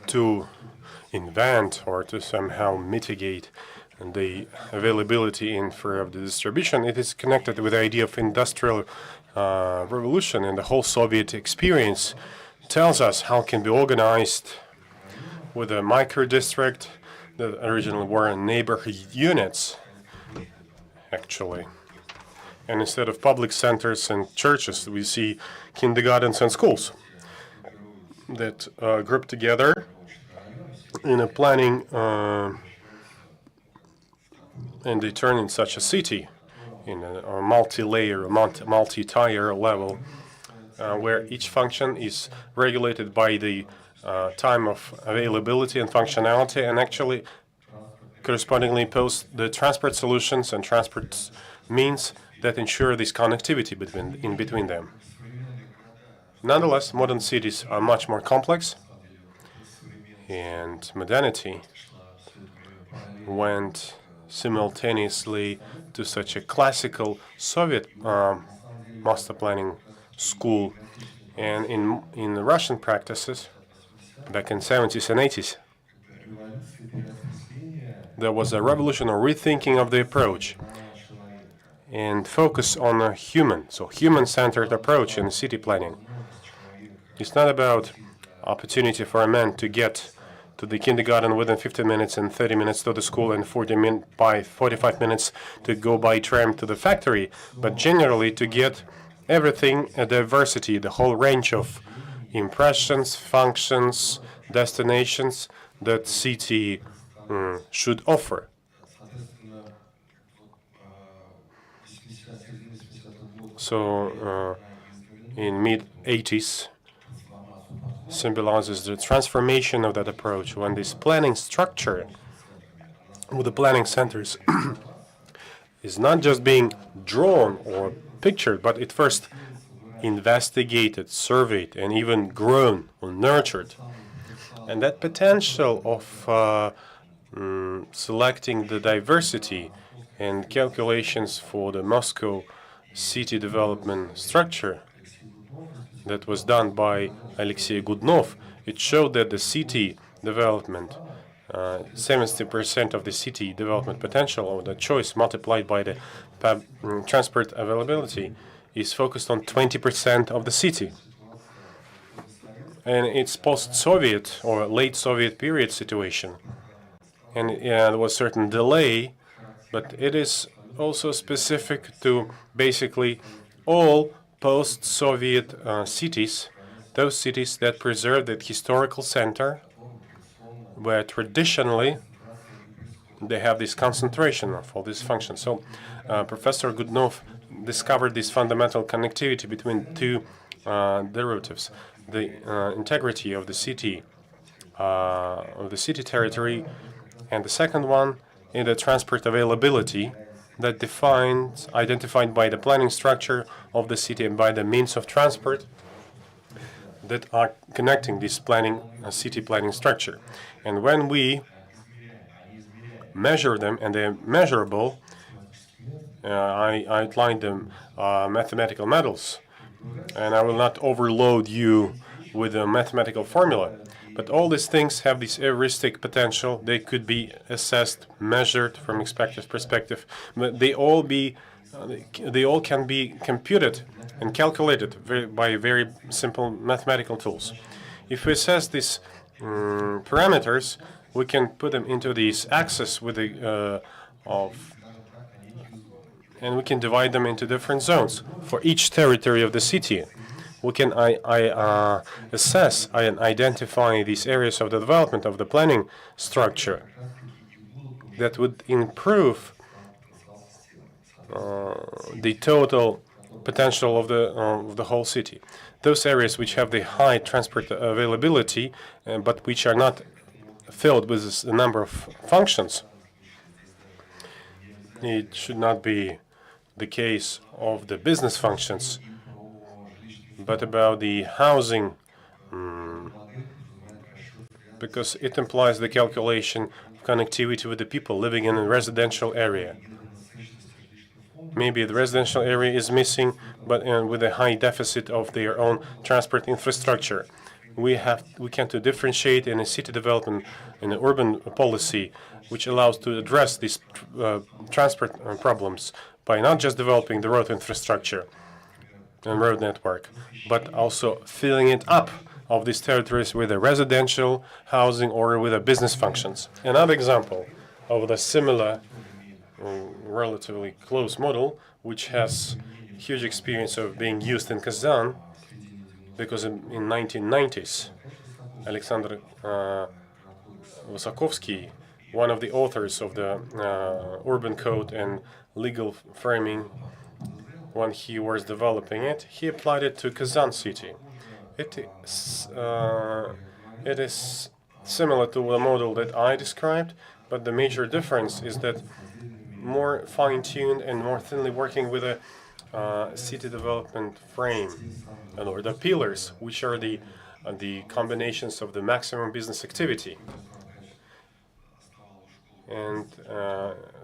to invent or to somehow mitigate the availability of the distribution, it is connected with the idea of industrial revolution, and the whole Soviet experience tells us how it can be organized with a micro-district that originally were neighborhood units, actually. And instead of public centers and churches, we see kindergartens and schools that group together in a planning, and they turn in such a city in a multi-layer, multi-tier level, where each function is regulated by the time of availability and functionality, and actually correspondingly pose the transport solutions and transport means that ensure this connectivity in between them. Nonetheless, modern cities are much more complex, and modernity went simultaneously to such a classical Soviet master planning school, And in the Russian practices, back in 70s and 80s, there was a revolutionary rethinking of the approach and focus on a human-centered approach in city planning. It's not about opportunity for a man to get to the kindergarten within 15 minutes and 30 minutes to the school and 45 minutes to go by tram to the factory, but generally to get everything, a diversity, the whole range of impressions, functions, destinations that city should offer. So in mid-80s symbolizes the transformation of that approach when this planning structure with the planning centers is not just being drawn or pictured, but it first investigated, surveyed, and even grown or nurtured. And that potential of selecting the diversity and calculations for the Moscow city development structure that was done by Alexei Gudnov, it showed that the city development, 70% of the city development potential, or the choice multiplied by the transport availability, is focused on 20% of the city. And it's post-Soviet or late Soviet period situation. And there was certain delay, but it is also specific to basically all post-Soviet cities, those cities that preserve that historical center, where traditionally they have this concentration of all these functions. So Professor Gudnov discovered this fundamental connectivity between two derivatives: the integrity of the city territory, and the second one in the transport availability that identified by the planning structure of the city and by the means of transport that are connecting this city planning structure. And when we measure them, and they're measurable, I outlined them mathematical models, and I will not overload you with a mathematical formula. But all these things have this heuristic potential. They could be assessed, measured from expected perspective. But they all can be computed and calculated by very simple mathematical tools. If we assess these parameters, we can put them into these axes with and we can divide them into different zones for each territory of the city. We can assess and identify these areas of the development of the planning structure that would improve the total potential of the whole city. Those areas which have the high transport availability, but which are not filled with a number of functions. It should not be the case of the business functions, but about the housing, because it implies the calculation of connectivity with the people living in a residential area. Maybe the residential area is missing, but with a high deficit of their own transport infrastructure. We can to differentiate in a city development, in an urban policy, which allows to address these transport problems by not just developing the road infrastructure and road network, but also filling it up of these territories with a residential housing or with a business functions. Another example of the similar, relatively close model, which has huge experience of being used in Kazan, because in 1990s, Alexander Vysokovsky, one of the authors of the urban code and legal framing, when he was developing it, he applied it to Kazan city. It is similar to the model that I described, but the major difference is that more fine-tuned and more thinly working with a city development frame, or the pillars, which are the combinations of the maximum business activity. and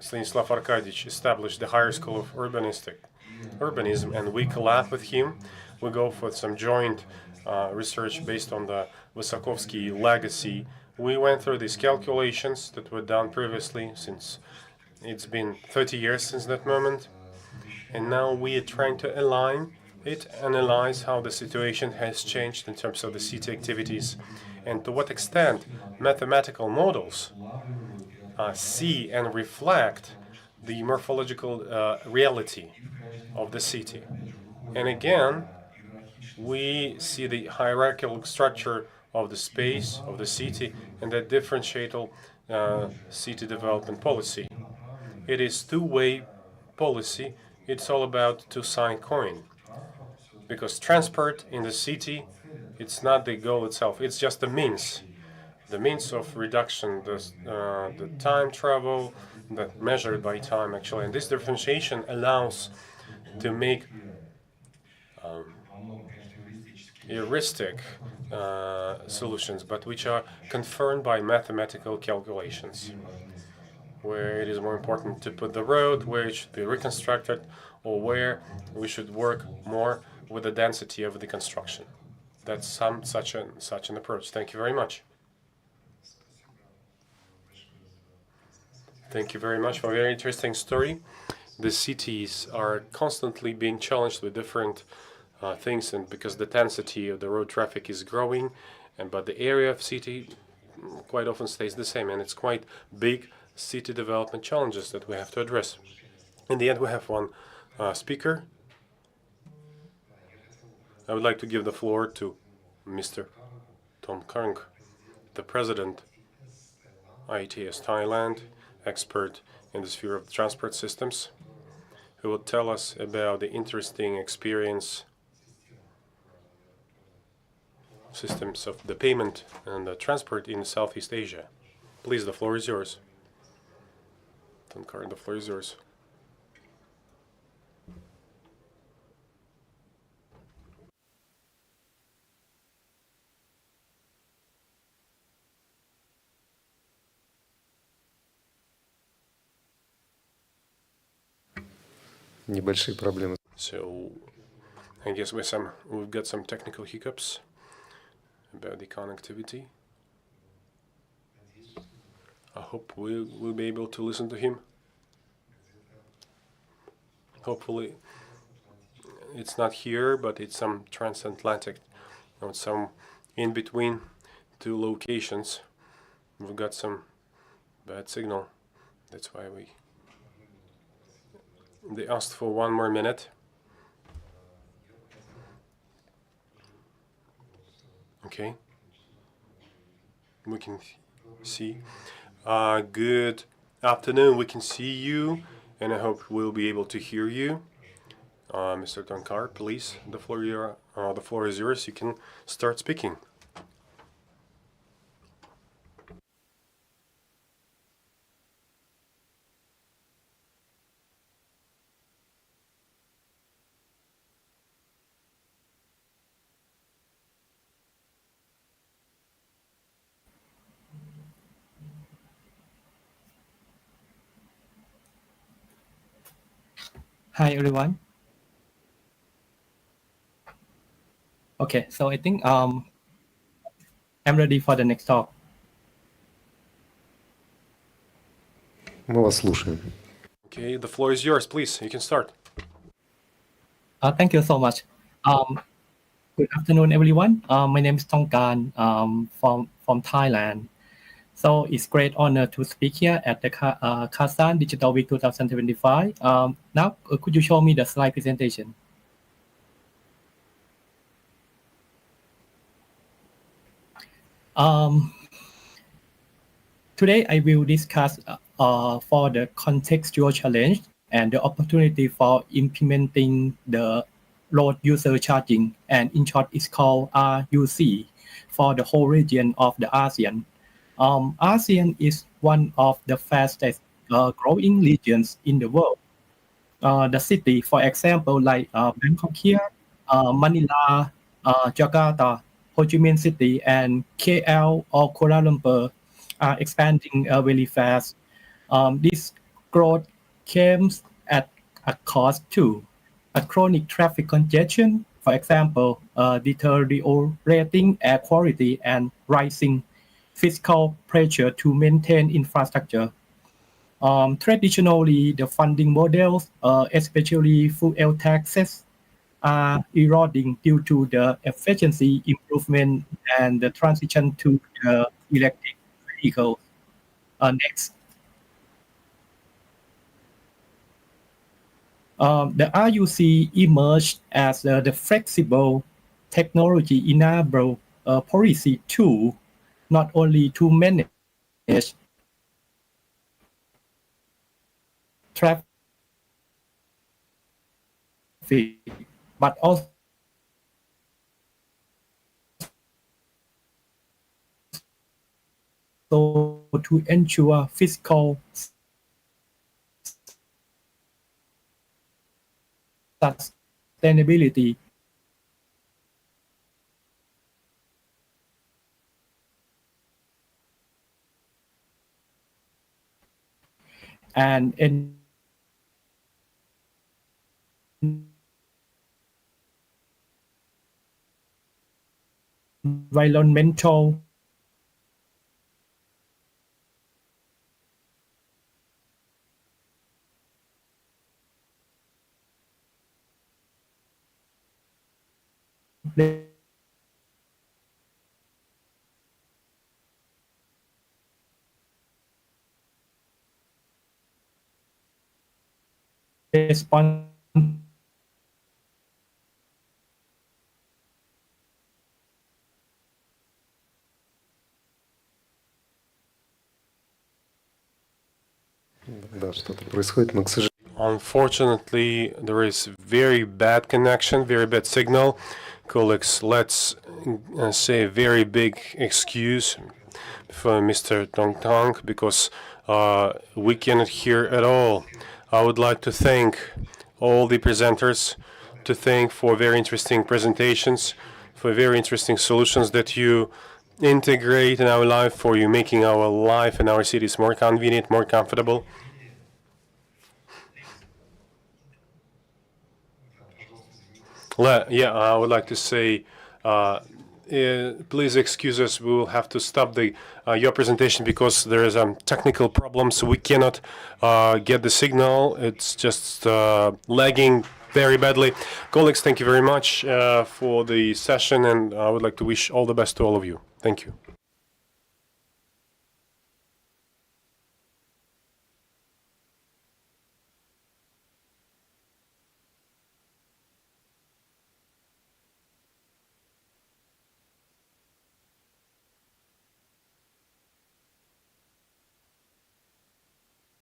Stanislav Arkadьевich established the Higher School of Urbanism, and we collab with him. We go for some joint research based on the Vysokovsky legacy. We went through these calculations that were done previously, since it's been 30 years since that moment. And now we are trying to align it, analyze how the situation has changed in terms of the city activities, and to what extent mathematical models see and reflect the morphological reality of the city. And again, we see the hierarchical structure of the space of the city and the differential city development policy. It is two-way policy. It's all about two-sided coin. Because transport in the city, it's not the goal itself. It's just the means of reduction, the time travel that measured by time actually. And this differentiation allows to make heuristic solutions, but which are confirmed by mathematical calculations, where it is more important to put the road, where it should be reconstructed, or where we should work more with the density of the construction. That's such an approach. Thank you very much. Thank you very much for a very interesting story. The cities are constantly being challenged with different things, and because the density of the road traffic is growing, but the area of city quite often stays the same, and it's quite big city development challenges that we have to address. In the end, we have one speaker. I would like to give the floor to Mr. Tom Karng, the president, ITS Thailand, expert in the sphere of transport systems, who will tell us about the interesting experience systems of the payment and the transport in Southeast Asia. Please, the floor is yours. Tom Karng, the floor is yours. Небольшие проблемы. So, I guess we've got some technical hiccups about the connectivity. I hope we'll be able to listen to him. Hopefully, it's not here, but it's some transatlantic, or some in between two locations. We've got some bad signal. That's why they asked for 1 more minute. Okay. We can see. Good afternoon. We can see you, and I hope we'll be able to hear you. Mr. Tonkar, please, the floor is yours. You can start speaking. Hi, everyone. Okay, so I think I'm ready for the next talk. Мы вас слушаем. Okay, the floor is yours, please. You can start. Thank you so much. Good afternoon, everyone. My name is Tongkan from Thailand. So it's great honor to speak here at the Kazan Digital Week 2025. Now, could you show me the slide presentation? Today, I will discuss for the contextual challenge and the opportunity for implementing the road user charging, and in short, it's called RUC for the whole region of the ASEAN. ASEAN is one of the fastest growing regions in the world. The city, for example, like Bangkok here, Manila, Jakarta, Ho Chi Minh City, and KL or Kuala Lumpur are expanding very fast. This growth comes at a cost too. A chronic traffic congestion, for example, deteriorating air quality and rising fiscal pressure to maintain infrastructure. Traditionally, the funding models, especially fuel taxes, are eroding due to the efficiency improvement and the transition to the electric vehicles. Next. The RUC emerged as the flexible technology-enabled policy tool, not only to manage traffic, but also to ensure fiscal sustainability. And environmental response Да, что-то происходит, но, к сожалению... Unfortunately, there is very bad connection, very bad signal. Colleagues, let's say a very big excuse for Mr. Tong Tong because we cannot hear at all. I would like to thank all the presenters, to thank for very interesting presentations, for very interesting solutions that you integrate in our life, for you making our life and our cities more convenient, more comfortable. Yeah, I would like to say, please excuse us. We will have to stop your presentation because there is a technical problem, so we cannot get the signal. It's just lagging very badly. Colleagues, thank you very much for the session, and I would like to wish all the best to all of you. Thank you.